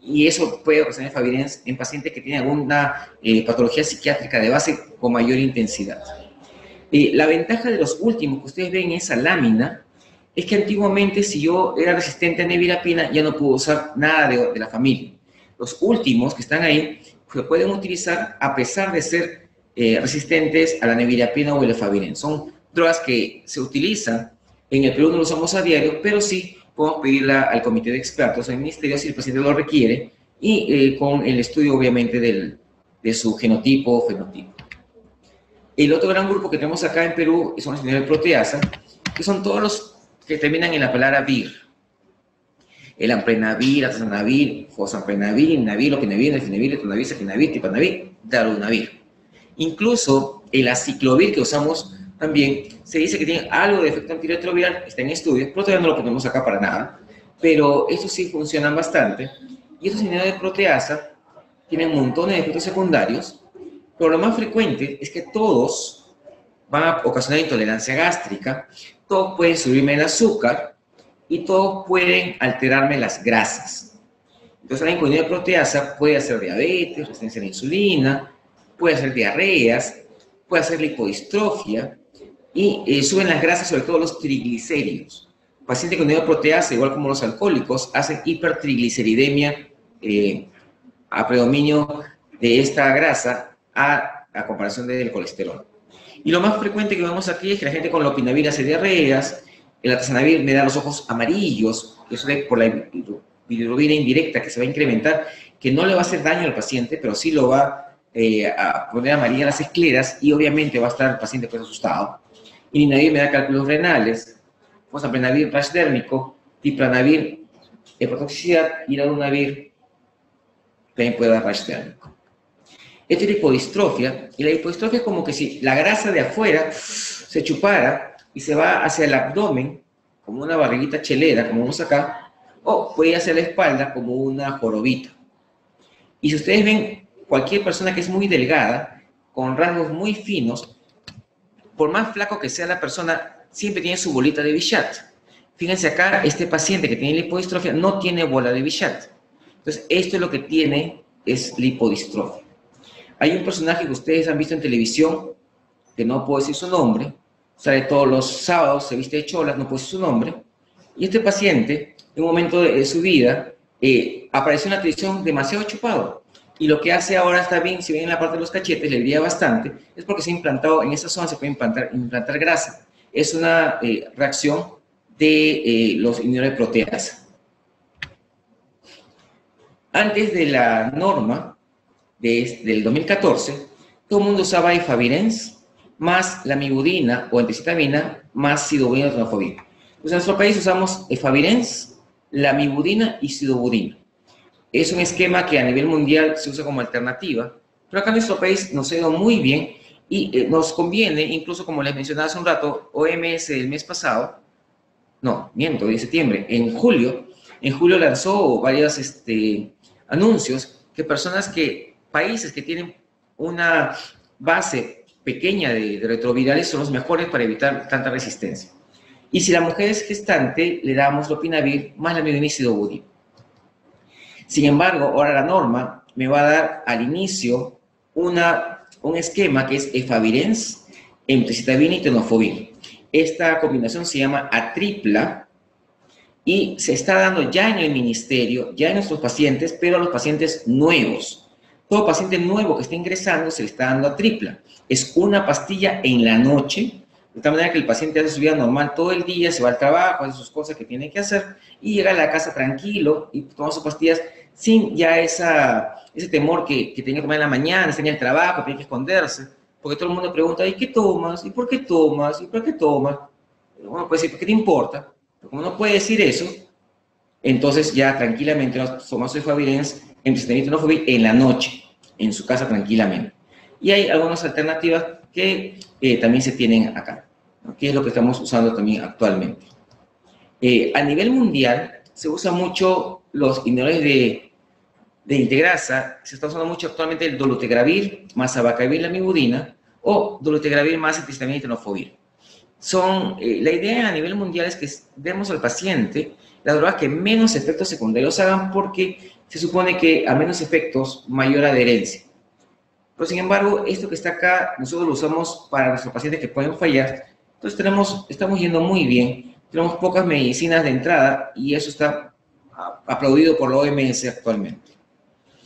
y eso puede ocasionar efavirenz en pacientes que tienen alguna patología psiquiátrica de base con mayor intensidad. La ventaja de los últimos que ustedes ven en esa lámina es que antiguamente si yo era resistente a nevirapina ya no puedo usar nada de la familia. Los últimos que están ahí se pueden utilizar a pesar de ser resistentes a la nevirapina o el efavirenz. Son drogas que se utilizan, en el Perú no lo usamos a diario, pero sí podemos pedirla al comité de expertos del ministerio si el paciente lo requiere y con el estudio obviamente de su genotipo o fenotipo. El otro gran grupo que tenemos acá en Perú son los inhibidores de proteasa, que son todos los que terminan en la palabra vir. El amprenavir, atazanavir, fosfenavir, inavir, lopinavir, nefenavir, etonavir, saquinavir, tipanavir, darunavir. Incluso el aciclovir que usamos también se dice que tiene algo de efecto antirretroviral, está en estudios, pero todavía no lo ponemos acá para nada, pero estos sí funcionan bastante. Y estos inhibidores de proteasa tienen montones de efectos secundarios, pero lo más frecuente es que todos van a ocasionar intolerancia gástrica, todos pueden subirme el azúcar y todos pueden alterarme las grasas. Entonces, alguien con hidroproteasa puede hacer diabetes, resistencia a la insulina, puede hacer diarreas, puede hacer lipodistrofia y suben las grasas, sobre todo los triglicéridos. Pacientes con hidroproteasa, igual como los alcohólicos, hacen hipertrigliceridemia a predominio de esta grasa a comparación del colesterol. Y lo más frecuente que vemos aquí es que la gente con lopinavir hace diarreas, el atazanavir me da los ojos amarillos, eso es por la bilirrubina indirecta que se va a incrementar, que no le va a hacer daño al paciente, pero sí lo va a poner amarilla las escleras y obviamente va a estar el paciente pues asustado. Iniprinavir me da cálculos renales, fosfoprenavir rash dérmico, tipranavir hepatotoxicidad y radunavir también puede dar rash dérmico. Esta es la hipodistrofia, y la hipodistrofia es como que si la grasa de afuera se chupara y se va hacia el abdomen, como una barriguita chelera, como vemos acá, o puede hacia la espalda como una jorobita. Y si ustedes ven cualquier persona que es muy delgada, con rasgos muy finos, por más flaco que sea la persona, siempre tiene su bolita de Bichat. Fíjense acá, este paciente que tiene lipodistrofia no tiene bola de Bichat. Entonces, esto es lo que tiene, es lipodistrofia. Hay un personaje que ustedes han visto en televisión, que no puedo decir su nombre, sale todos los sábados, se viste de cholas, no puedo decir su nombre, y este paciente, en un momento de su vida, apareció en la televisión demasiado chupado, y lo que hace ahora está bien, si ven en la parte de los cachetes, le brilla bastante, es porque se ha implantado, en esa zona se puede implantar grasa. Es una reacción de los inhibidores de proteasa. Antes de la norma, del 2014, todo el mundo usaba efavirenz más lamivudina o anticitabina más sidobudina o tenofovir. Pues en nuestro país usamos efavirenz, lamivudina y sidobudina. Es un esquema que a nivel mundial se usa como alternativa, pero acá en nuestro país nos ha ido muy bien y nos conviene, incluso como les mencionaba hace un rato, OMS el mes pasado, no, miento, de septiembre, en julio lanzó varios anuncios que países que tienen una base pequeña de retrovirales son los mejores para evitar tanta resistencia. Y si la mujer es gestante, le damos lopinavir más lamivudina y sidobudina. Sin embargo, ahora la norma me va a dar al inicio un esquema que es efavirenz, emtricitabina y tenofovir. Esta combinación se llama atripla y se está dando ya en el ministerio, ya en nuestros pacientes, pero a los pacientes nuevos. Todo paciente nuevo que esté ingresando se le está dando atripla. Es una pastilla en la noche, de tal manera que el paciente hace su vida normal todo el día, se va al trabajo, hace sus cosas que tiene que hacer y llega a la casa tranquilo y toma sus pastillas sin ya ese temor que tenía que tomar en la mañana, está en el trabajo, tiene que esconderse, porque todo el mundo pregunta, ¿y qué tomas? ¿Y por qué tomas? ¿Y por qué tomas? Uno puede decir, ¿por qué te importa? Pero como no puede decir eso, entonces ya tranquilamente nos tomamos efavirenz, emtricitabina y tenofovir en la noche, en su casa tranquilamente. Y hay algunas alternativas que también se tienen acá, ¿no? Que es lo que estamos usando también actualmente. A nivel mundial se usa mucho los inhibidores de integrasa, se está usando mucho actualmente el dolutegravir más abacavir lamivudina o dolutegravir más emtricitabina y tenofovir. La idea a nivel mundial es que demos al paciente las drogas que menos efectos secundarios hagan porque se supone que a menos efectos, mayor adherencia. Pero sin embargo, esto que está acá, nosotros lo usamos para nuestros pacientes que pueden fallar. Entonces estamos yendo muy bien, tenemos pocas medicinas de entrada y eso está aplaudido por la OMS actualmente.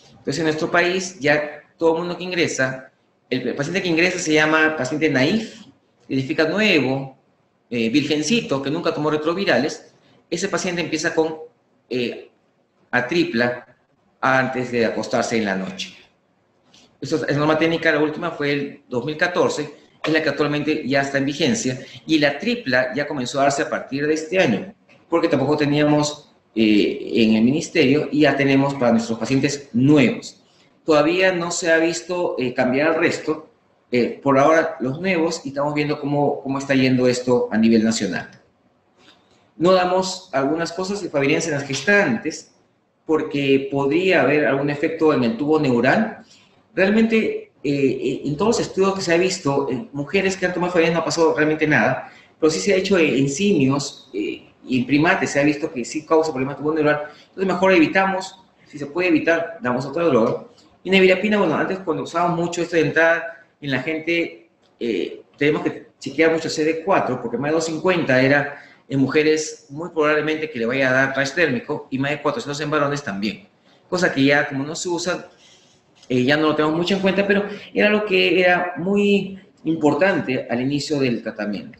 Entonces en nuestro país ya todo el mundo que ingresa, el paciente que ingresa se llama paciente naif, significa nuevo, virgencito, que nunca tomó retrovirales. Ese paciente empieza con atripla antes de acostarse en la noche. Esa es norma técnica, la última fue el 2014, es la que actualmente ya está en vigencia, y la tripla ya comenzó a darse a partir de este año, porque tampoco teníamos en el ministerio y ya tenemos para nuestros pacientes nuevos. Todavía no se ha visto cambiar el resto, por ahora los nuevos, y estamos viendo cómo está yendo esto a nivel nacional. No damos algunas cosas de efavirenz en las gestantes, porque podría haber algún efecto en el tubo neural. Realmente, en todos los estudios que se ha visto, en mujeres que han tomado efavirenz no ha pasado realmente nada, pero sí se ha hecho en simios y en primates se ha visto que sí causa problemas de tubo neural. Entonces, mejor evitamos si se puede evitar, damos otra droga. Y nevirapina, bueno, antes cuando usábamos mucho esto de entrada en la gente, tenemos que chequear mucho CD4, porque más de 250 era en mujeres muy probablemente que le vaya a dar rash térmico, y más de 400 en varones también. Cosa que ya como no se usa, ya no lo tenemos mucho en cuenta, pero era lo que era muy importante al inicio del tratamiento.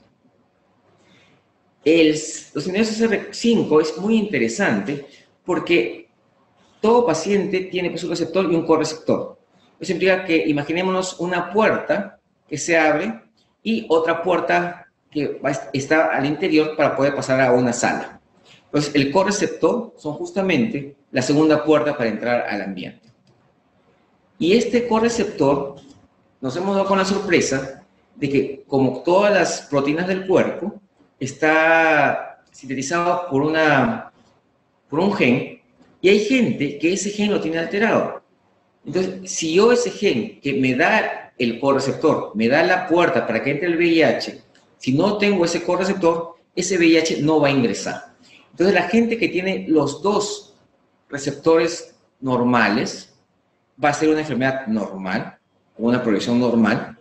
Los inhibidores CCR5 es muy interesante porque todo paciente tiene pues, un receptor y un correceptor. Eso implica que imaginémonos una puerta que se abre y otra puerta que está al interior para poder pasar a una sala. Entonces, el correceptor son justamente la segunda puerta para entrar al ambiente. Y este correceptor, nos hemos dado con la sorpresa de que, como todas las proteínas del cuerpo, está sintetizado por un gen, y hay gente que ese gen lo tiene alterado. Entonces, si yo ese gen que me da el correceptor, me da la puerta para que entre el VIH, si no tengo ese correceptor, ese VIH no va a ingresar. Entonces, la gente que tiene los dos receptores normales va a ser una enfermedad normal, con una progresión normal,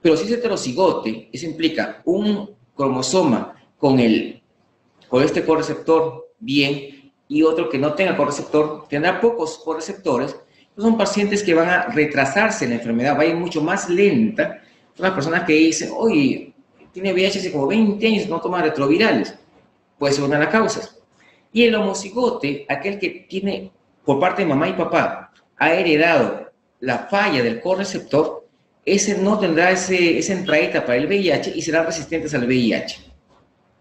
pero si es heterocigote, eso implica un cromosoma con este correceptor bien y otro que no tenga correceptor, tendrá pocos correceptores. Son pacientes que van a retrasarse en la enfermedad, va a ir mucho más lenta. Son las personas que dicen, oye, tiene VIH hace como 20 años, no toma retrovirales. Puede ser una de las causas. Y el homocigote, aquel que tiene por parte de mamá y papá, ha heredado la falla del correceptor, ese no tendrá esa entradita para el VIH y serán resistentes al VIH.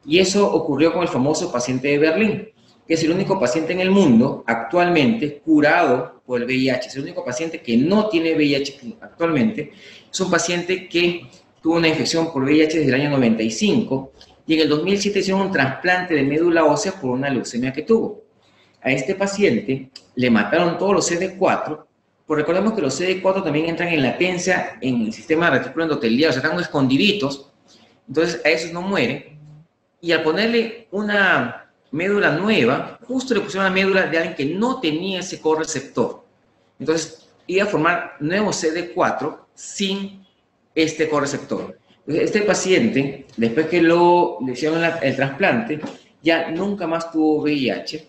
Y eso ocurrió con el famoso paciente de Berlín, que es el único paciente en el mundo actualmente curado por el VIH. Es el único paciente que no tiene VIH actualmente. Es un paciente que tuvo una infección por VIH desde el año 95 y en el 2007 hicieron un trasplante de médula ósea por una leucemia que tuvo. A este paciente le mataron todos los CD4, pues recordemos que los CD4 también entran en latencia en el sistema retículo endotelial, o sea, están escondiditos, entonces a esos no mueren. Y al ponerle una médula nueva, justo le pusieron una médula de alguien que no tenía ese correceptor. Entonces, iba a formar nuevo CD4 sin este correceptor. Entonces, este paciente, después que le hicieron el trasplante, ya nunca más tuvo VIH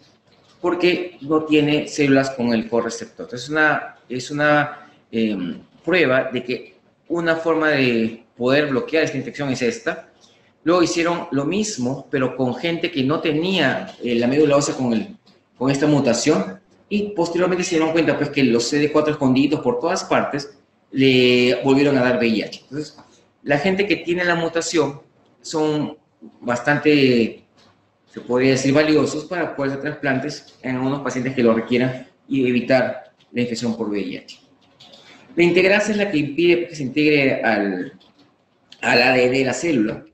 porque no tiene células con el correceptor. Entonces, es una prueba de que una forma de poder bloquear esta infección es esta. Luego hicieron lo mismo, pero con gente que no tenía la médula ósea con esta mutación, y posteriormente se dieron cuenta pues, que los CD4 escondidos por todas partes le volvieron a dar VIH. Entonces, la gente que tiene la mutación son bastante, se podría decir, valiosos para poder hacer trasplantes en algunos pacientes que lo requieran y evitar la infección por VIH. La integrasa es la que impide que se integre al ADN de la célula.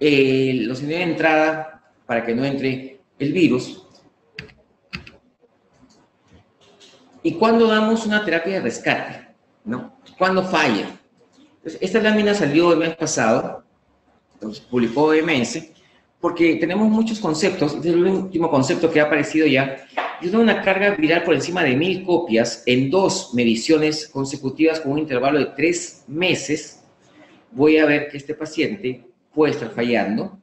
Los inhibidores de entrada para que no entre el virus. ¿Y cuándo damos una terapia de rescate? ¿No? ¿Cuándo falla? Entonces, esta lámina salió el mes pasado, entonces publicó OMS, porque tenemos muchos conceptos. Este es el último concepto que ha aparecido ya. Yo tengo una carga viral por encima de 1000 copias en 2 mediciones consecutivas con un intervalo de 3 meses. Voy a ver que este paciente puede estar fallando.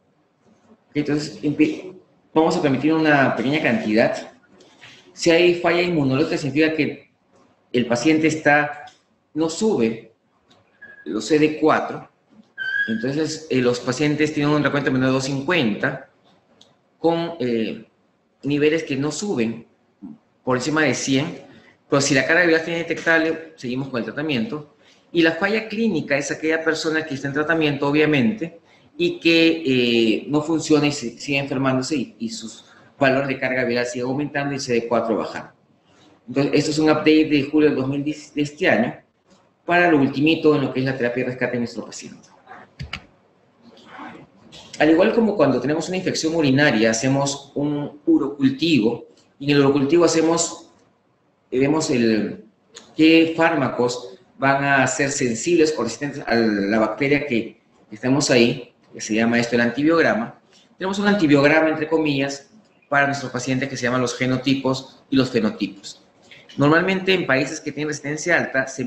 Entonces, vamos a permitir una pequeña cantidad. Si hay falla inmunológica, significa que el paciente no sube los CD4. Entonces, los pacientes tienen un recuento menor de 250 con niveles que no suben por encima de 100. Pero si la carga viral está indetectable, seguimos con el tratamiento. Y la falla clínica es aquella persona que está en tratamiento, obviamente, y que no funciona y sigue enfermándose y sus valores de carga viral siguen aumentando y CD4 bajando. Entonces, esto es un update de julio del 2010 de este año para lo ultimito en lo que es la terapia de rescate de nuestro paciente. Al igual como cuando tenemos una infección urinaria, hacemos un urocultivo y en el urocultivo vemos qué fármacos van a ser sensibles o resistentes a la bacteria que estamos ahí, que se llama esto el antibiograma. Tenemos un antibiograma, entre comillas, para nuestros pacientes que se llaman los genotipos y los fenotipos. Normalmente en países que tienen resistencia alta se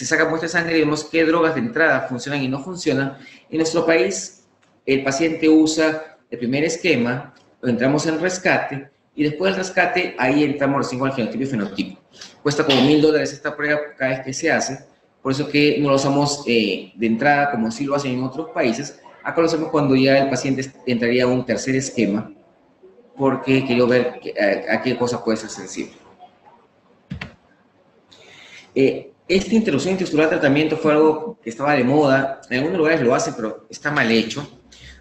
saca muestra de sangre y vemos qué drogas de entrada funcionan y no funcionan. En nuestro país el paciente usa el primer esquema, entramos en rescate y después del rescate ahí entramos recién con el genotipo y fenotipo. Cuesta como $1000 esta prueba cada vez que se hace, por eso que no lo usamos de entrada como sí lo hacen en otros países. Acá lo hacemos cuando ya el paciente entraría a un tercer esquema, porque quiero ver a qué cosa puede ser sensible. Esta introducción intestinal al tratamiento fue algo que estaba de moda. En algunos lugares lo hacen, pero está mal hecho.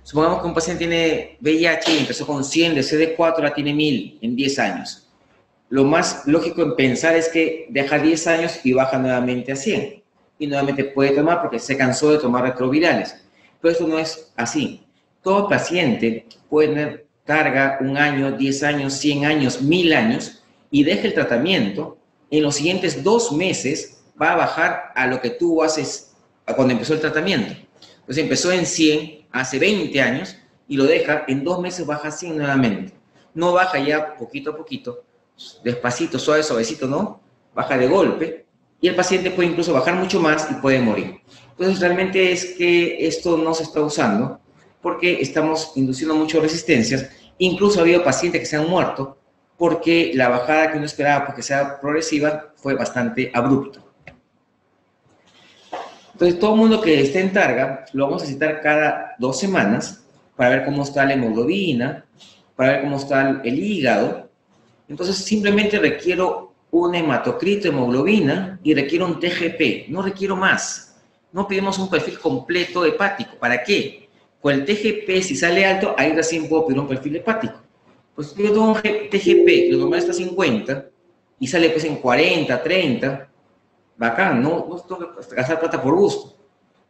Supongamos que un paciente tiene VIH y empezó con 100 de CD4, ahora tiene 1000 en 10 años. Lo más lógico en pensar es que deja 10 años y baja nuevamente a 100. Y nuevamente puede tomar porque se cansó de tomar retrovirales. Pero esto no es así. Todo paciente puede tener carga 1 año, 10 años, 100 años, 1000 años y deja el tratamiento. En los siguientes 2 meses va a bajar a lo que tuvo cuando empezó el tratamiento. Entonces empezó en 100 hace 20 años y lo deja, en 2 meses baja a 100 nuevamente. No baja ya poquito a poquito, despacito, suave, suavecito, no, baja de golpe y el paciente puede incluso bajar mucho más y puede morir. Entonces realmente es que esto no se está usando porque estamos induciendo muchas resistencias. Incluso ha habido pacientes que se han muerto porque la bajada que uno esperaba porque sea progresiva fue bastante abrupta. Entonces, todo el mundo que esté en Targa lo vamos a citar cada 2 semanas para ver cómo está la hemoglobina, para ver cómo está el hígado. Entonces, simplemente requiero un hematocrito, hemoglobina, y requiero un TGP, no requiero más. No pedimos un perfil completo hepático. ¿Para qué? Con el TGP, si sale alto, ahí recién puedo pedir un perfil hepático. Pues yo tengo un TGP, lo normal está 50, y sale pues en 40, 30, bacán, no tengo que gastar plata por gusto.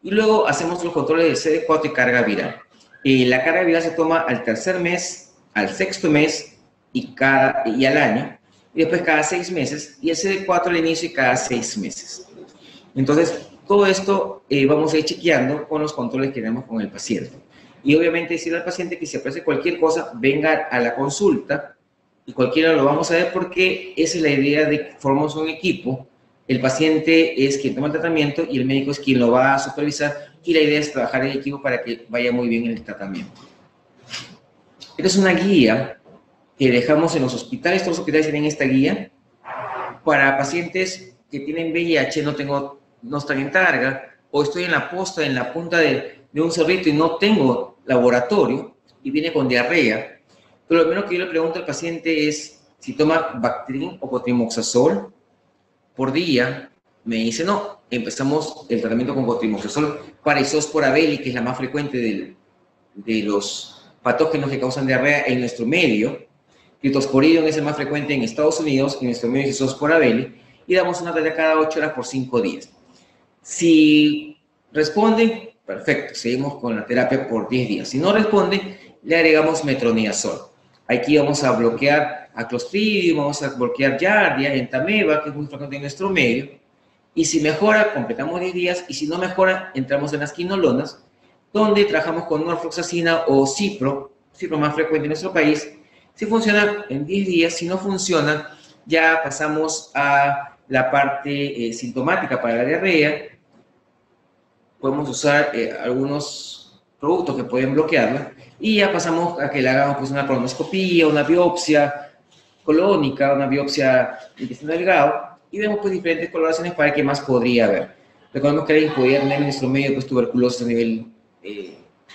Y luego hacemos los controles de CD4 y carga viral. La carga viral se toma al tercer mes, al sexto mes y al año, y después cada 6 meses, y el CD4 al inicio y cada 6 meses. Entonces, todo esto vamos a ir chequeando con los controles que tenemos con el paciente. Y obviamente decirle al paciente que si aparece cualquier cosa, venga a la consulta y cualquiera lo vamos a ver porque esa es la idea de que formamos un equipo. El paciente es quien toma el tratamiento y el médico es quien lo va a supervisar y la idea es trabajar en equipo para que vaya muy bien el tratamiento. Esta es una guía que dejamos en los hospitales. Todos los hospitales tienen esta guía para pacientes que tienen VIH, no están en Targa, o estoy en la posta, en la punta de un cerrito y no tengo laboratorio y viene con diarrea. Pero lo primero que yo le pregunto al paciente es si toma Bactrim o cotrimoxazol por día. Me dice no. Empezamos el tratamiento con cotrimoxazol para Isospora belli, que es la más frecuente de los patógenos que causan diarrea en nuestro medio. Citosporidium es el más frecuente en Estados Unidos, en nuestro medio es Isospora belli, y damos una terapia cada 8 horas por 5 días. Si responden, perfecto, seguimos con la terapia por 10 días. Si no responden, le agregamos metronidazol. Aquí vamos a bloquear a Clostridium, vamos a bloquear Giardia, Entameva, que es muy frecuente en nuestro medio. Y si mejora, completamos 10 días. Y si no mejora, entramos en las quinolonas, donde trabajamos con norfloxacina o cipro más frecuente en nuestro país. Si funciona en 10 días, si no funciona, ya pasamos a la parte sintomática para la diarrea. Podemos usar algunos productos que pueden bloquearla y ya pasamos a que le hagamos pues, una colonoscopía, una biopsia colónica, una biopsia intestino delgado y vemos pues diferentes coloraciones para ver qué más podría haber. Recordemos que alguien podría tener en nuestro medio pues, tuberculosis a nivel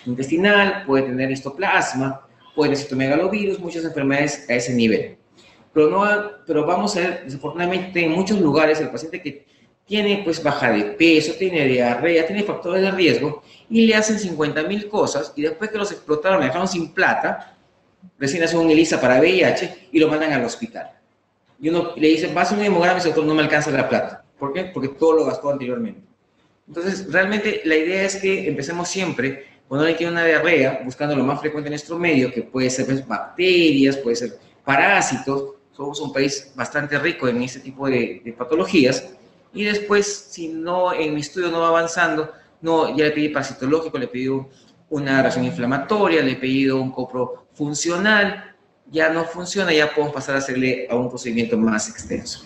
intestinal, puede tener histoplasma, puede tener citomegalovirus, muchas enfermedades a ese nivel. Pero vamos a ver, desafortunadamente, en muchos lugares el paciente que tiene pues baja de peso, tiene diarrea, tiene factores de riesgo y le hacen 50.000 cosas y después que los explotaron, le dejaron sin plata, recién hacen un ELISA para VIH y lo mandan al hospital. Y uno le dice, vas a un hemograma y el doctor no me alcanza la plata. ¿Por qué? Porque todo lo gastó anteriormente. Entonces, realmente la idea es que empecemos siempre, cuando alguien tiene una diarrea, buscando lo más frecuente en nuestro medio, que puede ser pues, bacterias, puede ser parásitos. Somos un país bastante rico en este tipo de patologías. Y después, si no, en mi estudio no va avanzando, no, ya le pedí parasitológico, le pedí una reacción inflamatoria, le he pedido un copro funcional, ya no funciona, ya podemos pasar a hacerle a un procedimiento más extenso.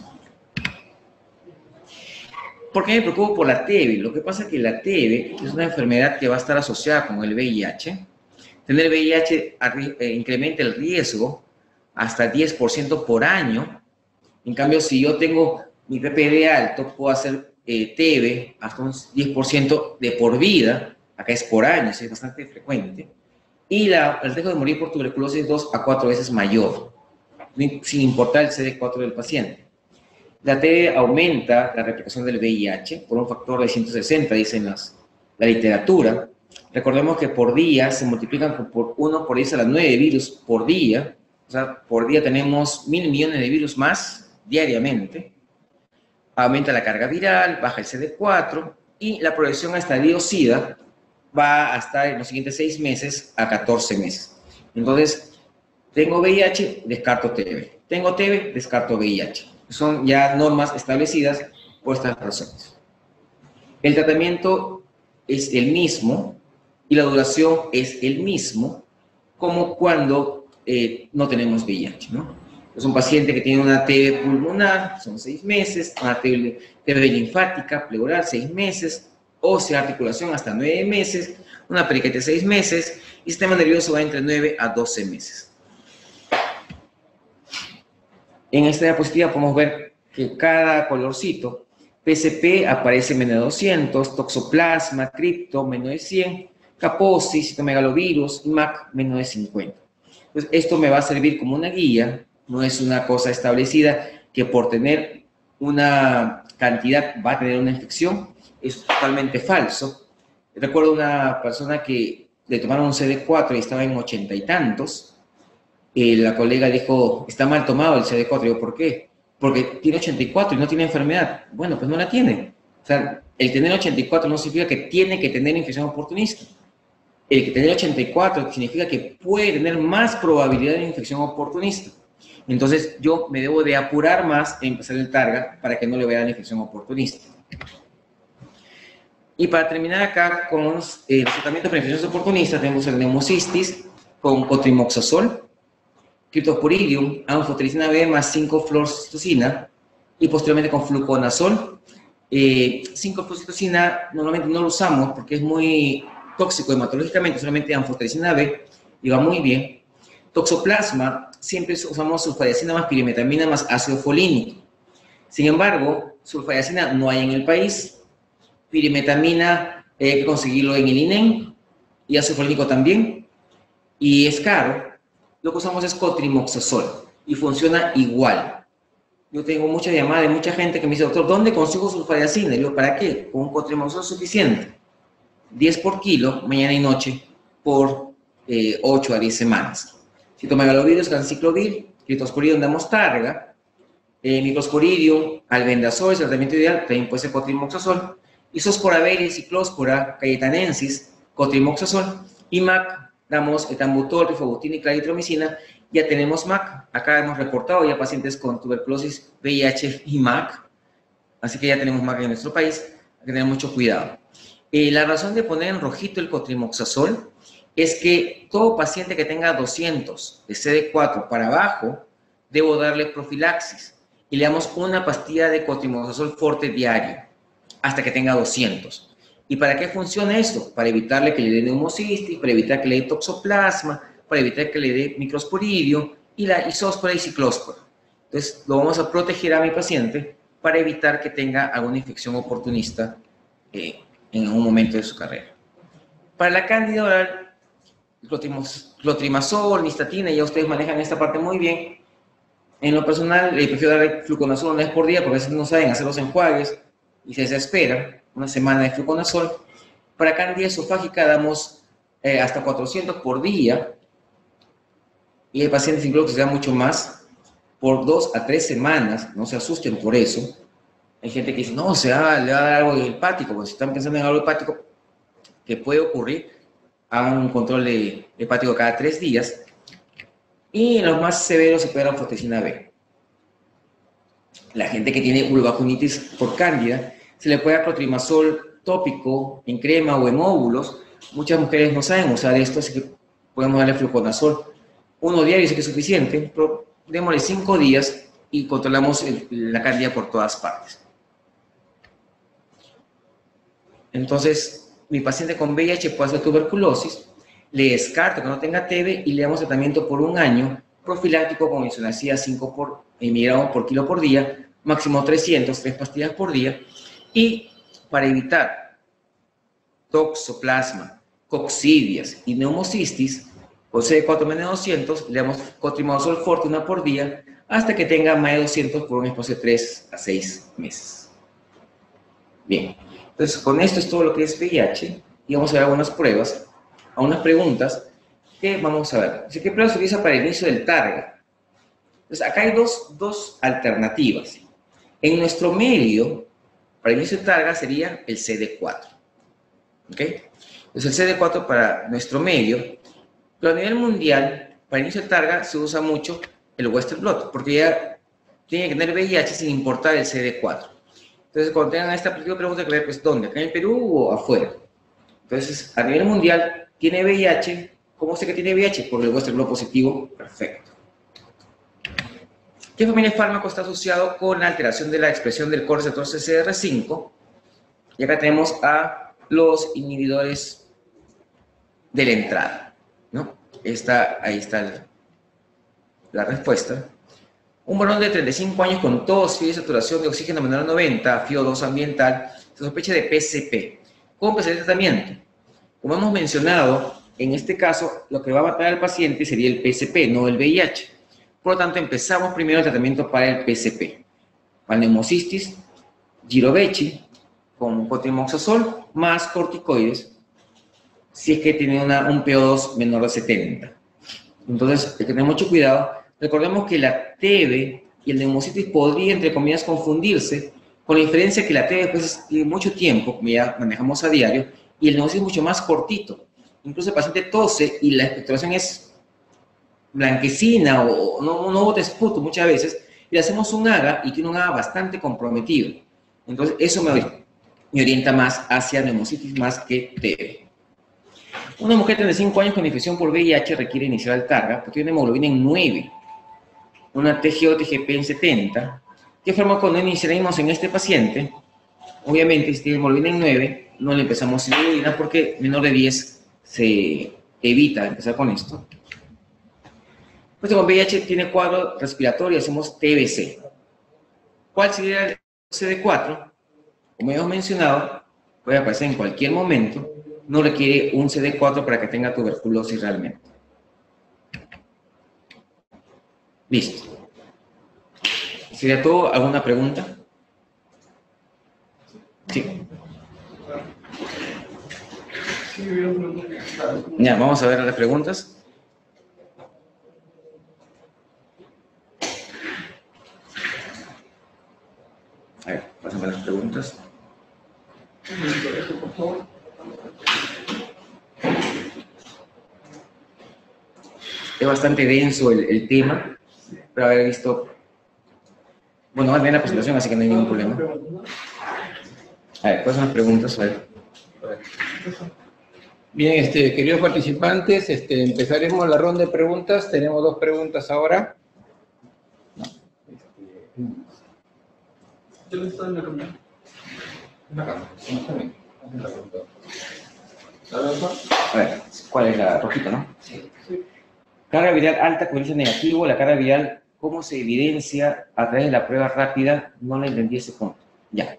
¿Por qué me preocupo por la TB? Lo que pasa es que la TB es una enfermedad que va a estar asociada con el VIH. Tener VIH incrementa el riesgo hasta 10% por año. En cambio, si yo tengo mi PPD alto, puedo hacer TB hasta un 10% de por vida. Acá es por año, es bastante frecuente. Y el riesgo de morir por tuberculosis es 2 a 4 veces mayor, sin importar el CD4 del paciente. La TB aumenta la replicación del VIH por un factor de 160, dicen la literatura. Recordemos que por día se multiplican por 1 por 10 a la 9 virus por día. O sea, por día tenemos 1.000 millones de virus más diariamente. Aumenta la carga viral, baja el CD4 y la progresión a estadio-SIDA va a estar en los siguientes 6 meses a 14 meses. Entonces, tengo VIH, descarto TB. Tengo TB, descarto VIH. Son ya normas establecidas por estas razones. El tratamiento es el mismo y la duración es el mismo como cuando no tenemos VIH, ¿no? Es un paciente que tiene una TB pulmonar, son 6 meses, una TB linfática, pleural, 6 meses, ósea, articulación hasta 9 meses, una pericarditis 6 meses y sistema nervioso va entre 9 a 12 meses. En esta diapositiva podemos ver que cada colorcito, PCP aparece menos de 200, toxoplasma, cripto, menos de 100, Kaposi, citomegalovirus y MAC, menos de 50. Entonces, esto me va a servir como una guía, no es una cosa establecida que por tener una cantidad va a tener una infección, es totalmente falso. Recuerdo una persona que le tomaron un CD4 y estaba en 80 y tantos, la colega dijo, está mal tomado el CD4. Digo, ¿por qué? Porque tiene 84 y no tiene enfermedad. Bueno, pues no la tiene. O sea, el tener 84 no significa que tiene que tener infección oportunista. El que tener 84 significa que puede tener más probabilidad de infección oportunista. Entonces, yo me debo de apurar más en empezar el Targa para que no le vaya a dar infección oportunista. Y para terminar acá con los tratamientos para infecciones oportunistas, tenemos el neumocistis con cotrimoxazol, critosporidium, anfotericina B más 5-fluorocitocina y posteriormente con fluconazol. 5-fluorocitocina normalmente no lo usamos porque es muy tóxico hematológicamente, solamente anfotericina B y va muy bien. Toxoplasma, siempre usamos sulfadiacina más pirimetamina más ácido folínico. Sin embargo, sulfadiacina no hay en el país, pirimetamina hay que conseguirlo en el INEM y ácido folínico también, y es caro. Lo que usamos es cotrimoxazol y funciona igual. Yo tengo muchas llamadas de mucha gente que me dice, doctor, ¿dónde consigo sulfadiacina? Y yo, ¿para qué? Con un cotrimoxazol suficiente. 10 por kilo, mañana y noche, por 8 a 10 semanas. Citomegalovirus, ganciclovir, critosporidium damos Targa, microsporidium, albendazol, es el tratamiento ideal, también puede ser cotrimoxazol, isosporaveris, ciclospora, cayetanensis, cotrimoxazol, y MAC, damos etambutol, rifabutina y claritromicina, ya tenemos MAC. Acá hemos reportado ya pacientes con tuberculosis, VIH y MAC, así que ya tenemos MAC en nuestro país, hay que tener mucho cuidado. La razón de poner en rojito el cotrimoxazol es que todo paciente que tenga 200 de CD4 para abajo, debo darle profilaxis y le damos una pastilla de cotrimoxazol forte diario hasta que tenga 200. ¿Y para qué funciona esto? Para evitarle que le dé neumocistis, para evitar que le dé toxoplasma, para evitar que le dé microsporidium y la isóspora y ciclóspora. Entonces, lo vamos a proteger a mi paciente para evitar que tenga alguna infección oportunista en algún momento de su carrera. Para la cándida oral, clotrimazol, nistatina, ya ustedes manejan esta parte muy bien. En lo personal, le prefiero darle fluconazol una vez por día, porque a veces no saben hacer los enjuagues y se desespera. Una semana de fluconazol. Para cándida esofágica damos hasta 400 por día. Y hay pacientes incluso que se dan mucho más, por 2 a 3 semanas. No se asusten por eso. Hay gente que dice, no, le va a dar algo hepático, porque si están pensando en algo hepático, que puede ocurrir, hagan un control hepático cada 3 días. Y en los más severos se puede dar anfotericina B. La gente que tiene vulvacunitis por cándida, se le puede dar clotrimazol tópico en crema o en óvulos Muchas mujeres no saben usar esto, así que podemos darle fluconazol. 1 diario sí que es suficiente, pero démosle 5 días y controlamos la candida por todas partes. Entonces, mi paciente con VIH puede hacer tuberculosis, le descarto que no tenga TB y le damos tratamiento por 1 año, profiláctico con isoniazida 5 miligramos por kilo por día, máximo 300, 3 pastillas por día, y para evitar toxoplasma, coccidias y neumocistis, con CD4-200 le damos cotrimazol forte 1 por día hasta que tenga más de 200 por un espacio de 3 a 6 meses. Bien, entonces con esto es todo lo que es VIH y vamos a ver algunas pruebas, algunas preguntas que vamos a ver. ¿Qué prueba se utiliza para el inicio del TARGA? Entonces acá hay dos alternativas. En nuestro medio, para el inicio del TARGA sería el CD4. ¿Ok? Entonces el CD4 para nuestro medio, pero a nivel mundial, para el inicio del TARGA se usa mucho el Western blot, porque ya tiene que tener VIH sin importar el CD4. Entonces, cuando tengan esta pregunta, pues, ¿dónde? ¿Acá en el Perú o afuera? Entonces, a nivel mundial, ¿tiene VIH? ¿Cómo sé que tiene VIH? Por el Western blot positivo. Perfecto. ¿Qué familia de fármacos está asociado con la alteración de la expresión del coreceptor CCR5? Y acá tenemos a los inhibidores de la entrada, ¿no? Ahí está la respuesta. Un varón de 35 años con tos, fiebre y saturación de oxígeno menor a 90, FiO2 ambiental, se sospecha de PCP. ¿Cómo empezar el tratamiento? Como hemos mencionado, en este caso, lo que va a matar al paciente sería el PCP, no el VIH. Por lo tanto, empezamos primero el tratamiento para el PCP. Para neumocistis, Girovechi, con cotrimoxazol, más corticoides, si es que tiene un PO2 menor de 70. Entonces, hay que tener mucho cuidado. Recordemos que la TB y el neumocitis podría, entre comillas, confundirse, con la diferencia que la TB después tiene mucho tiempo, como ya manejamos a diario, y el neumocitis es mucho más cortito. Incluso el paciente tose y la expectoración es blanquecina o no bota esputo muchas veces, y le hacemos un AGA y tiene un AGA bastante comprometido. Entonces, eso me orienta más hacia neumocitis más que TB. Una mujer de 35 años con infección por VIH requiere iniciar el TARGA porque tiene hemoglobina en 9, una TGO-TGP en 70. ¿Qué fármaco no iniciaremos en este paciente? Obviamente, si tiene hemoglobina en 9, no le empezamos insulina porque menor de 10 se evita empezar con esto. Pues con VIH tiene cuadro respiratorio, hacemos TBC. ¿Cuál sería el CD4? Como hemos mencionado, puede aparecer en cualquier momento. No requiere un CD4 para que tenga tuberculosis realmente. Listo. ¿Sería todo? ¿Alguna pregunta? Sí. Ya, vamos a ver las preguntas. A ver, pásame las preguntas. Por favor. Es bastante denso el tema, pero haber visto... Bueno, va a tener la presentación, así que no hay ningún problema. A ver, ¿cuáles son las preguntas? A ver. Bien, queridos participantes, empezaremos la ronda de preguntas. Tenemos 2 preguntas ahora. Yo no estoy en la cámara. En la cámara, A ver, ¿cuál es la rojita, no? Sí. Carga viral alta con índice negativo, la carga viral, ¿cómo se evidencia a través de la prueba rápida? No le entendí ese punto. Ya.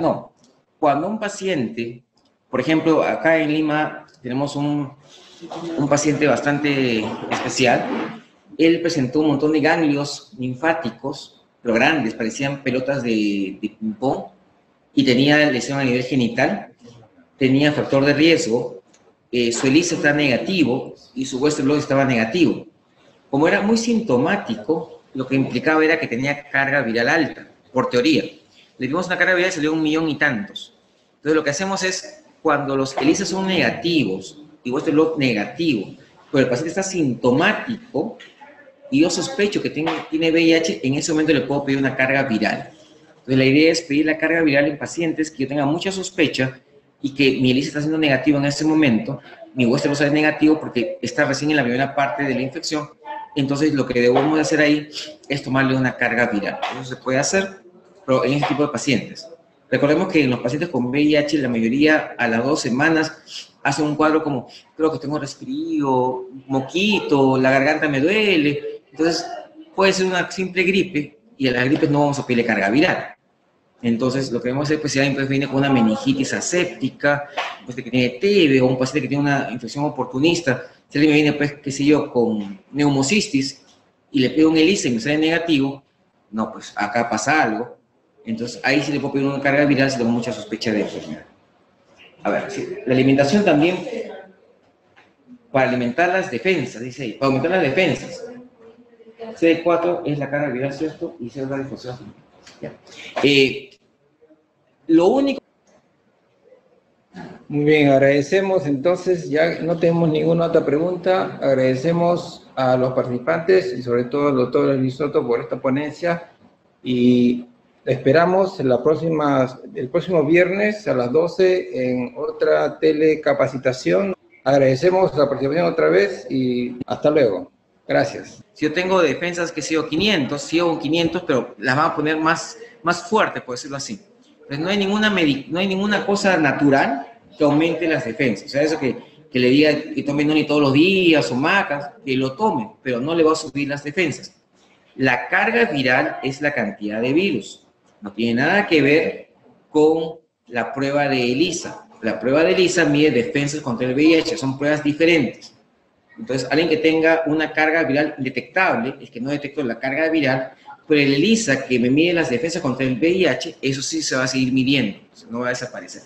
No, cuando un paciente, por ejemplo, acá en Lima tenemos un paciente bastante especial. Él presentó un montón de ganglios linfáticos, pero grandes, parecían pelotas de ping-pong, y tenía lesión a nivel genital, tenía factor de riesgo, su ELISA está negativo y su Western blot estaba negativo. Como era muy sintomático, lo que implicaba era que tenía carga viral alta, por teoría. Le dimos una carga viral y salió 1 millón y tantos. Entonces lo que hacemos es, cuando los ELISA son negativos y Western blot negativo, pero el paciente está sintomático y yo sospecho que tiene VIH, en ese momento le puedo pedir una carga viral. Entonces la idea es pedir la carga viral en pacientes que yo tenga mucha sospecha y que mi ELISA está siendo negativo en este momento, mi muestra es negativo porque está recién en la primera parte de la infección, entonces lo que debemos hacer ahí es tomarle una carga viral. Eso se puede hacer, pero en este tipo de pacientes. Recordemos que en los pacientes con VIH, la mayoría a las 2 semanas hacen un cuadro como, creo que tengo resfrío, moquito, la garganta me duele. Entonces, puede ser una simple gripe y a las gripes no vamos a pedirle carga viral. Entonces, lo que debemos hacer, pues, si alguien viene con una meningitis aséptica, un paciente que tiene TB o un paciente que tiene una infección oportunista, si alguien me viene, pues, qué sé yo, con neumocistis y le pido un ELISA y me sale negativo, no, pues, acá pasa algo. Entonces, ahí sí le puedo pedir una carga viral si tengo mucha sospecha de enfermedad. A ver, sí, la alimentación también, para alimentar las defensas, dice ahí, para aumentar las defensas. CD4 es la carga viral, ¿cierto? Y C es la difusión. Ya. Lo único... Muy bien, agradecemos entonces, ya no tenemos ninguna otra pregunta, agradecemos a los participantes y sobre todo al doctor Luis Soto por esta ponencia y esperamos el próximo viernes a las 12 en otra telecapacitación. Agradecemos la participación otra vez y hasta luego. Gracias. Si yo tengo defensas que sigo 500, sigo 500, pero las van a poner más fuerte, por decirlo así. Entonces no hay ninguna cosa natural que aumente las defensas. O sea, eso que le diga que tome noni todos los días o macas, que lo tome, pero no le va a subir las defensas. La carga viral es la cantidad de virus. No tiene nada que ver con la prueba de ELISA. La prueba de ELISA mide defensas contra el VIH, son pruebas diferentes. Entonces, alguien que tenga una carga viral indetectable, es que no detectó la carga viral, pero el ELISA que me mide las defensas contra el VIH, eso sí se va a seguir midiendo, no va a desaparecer.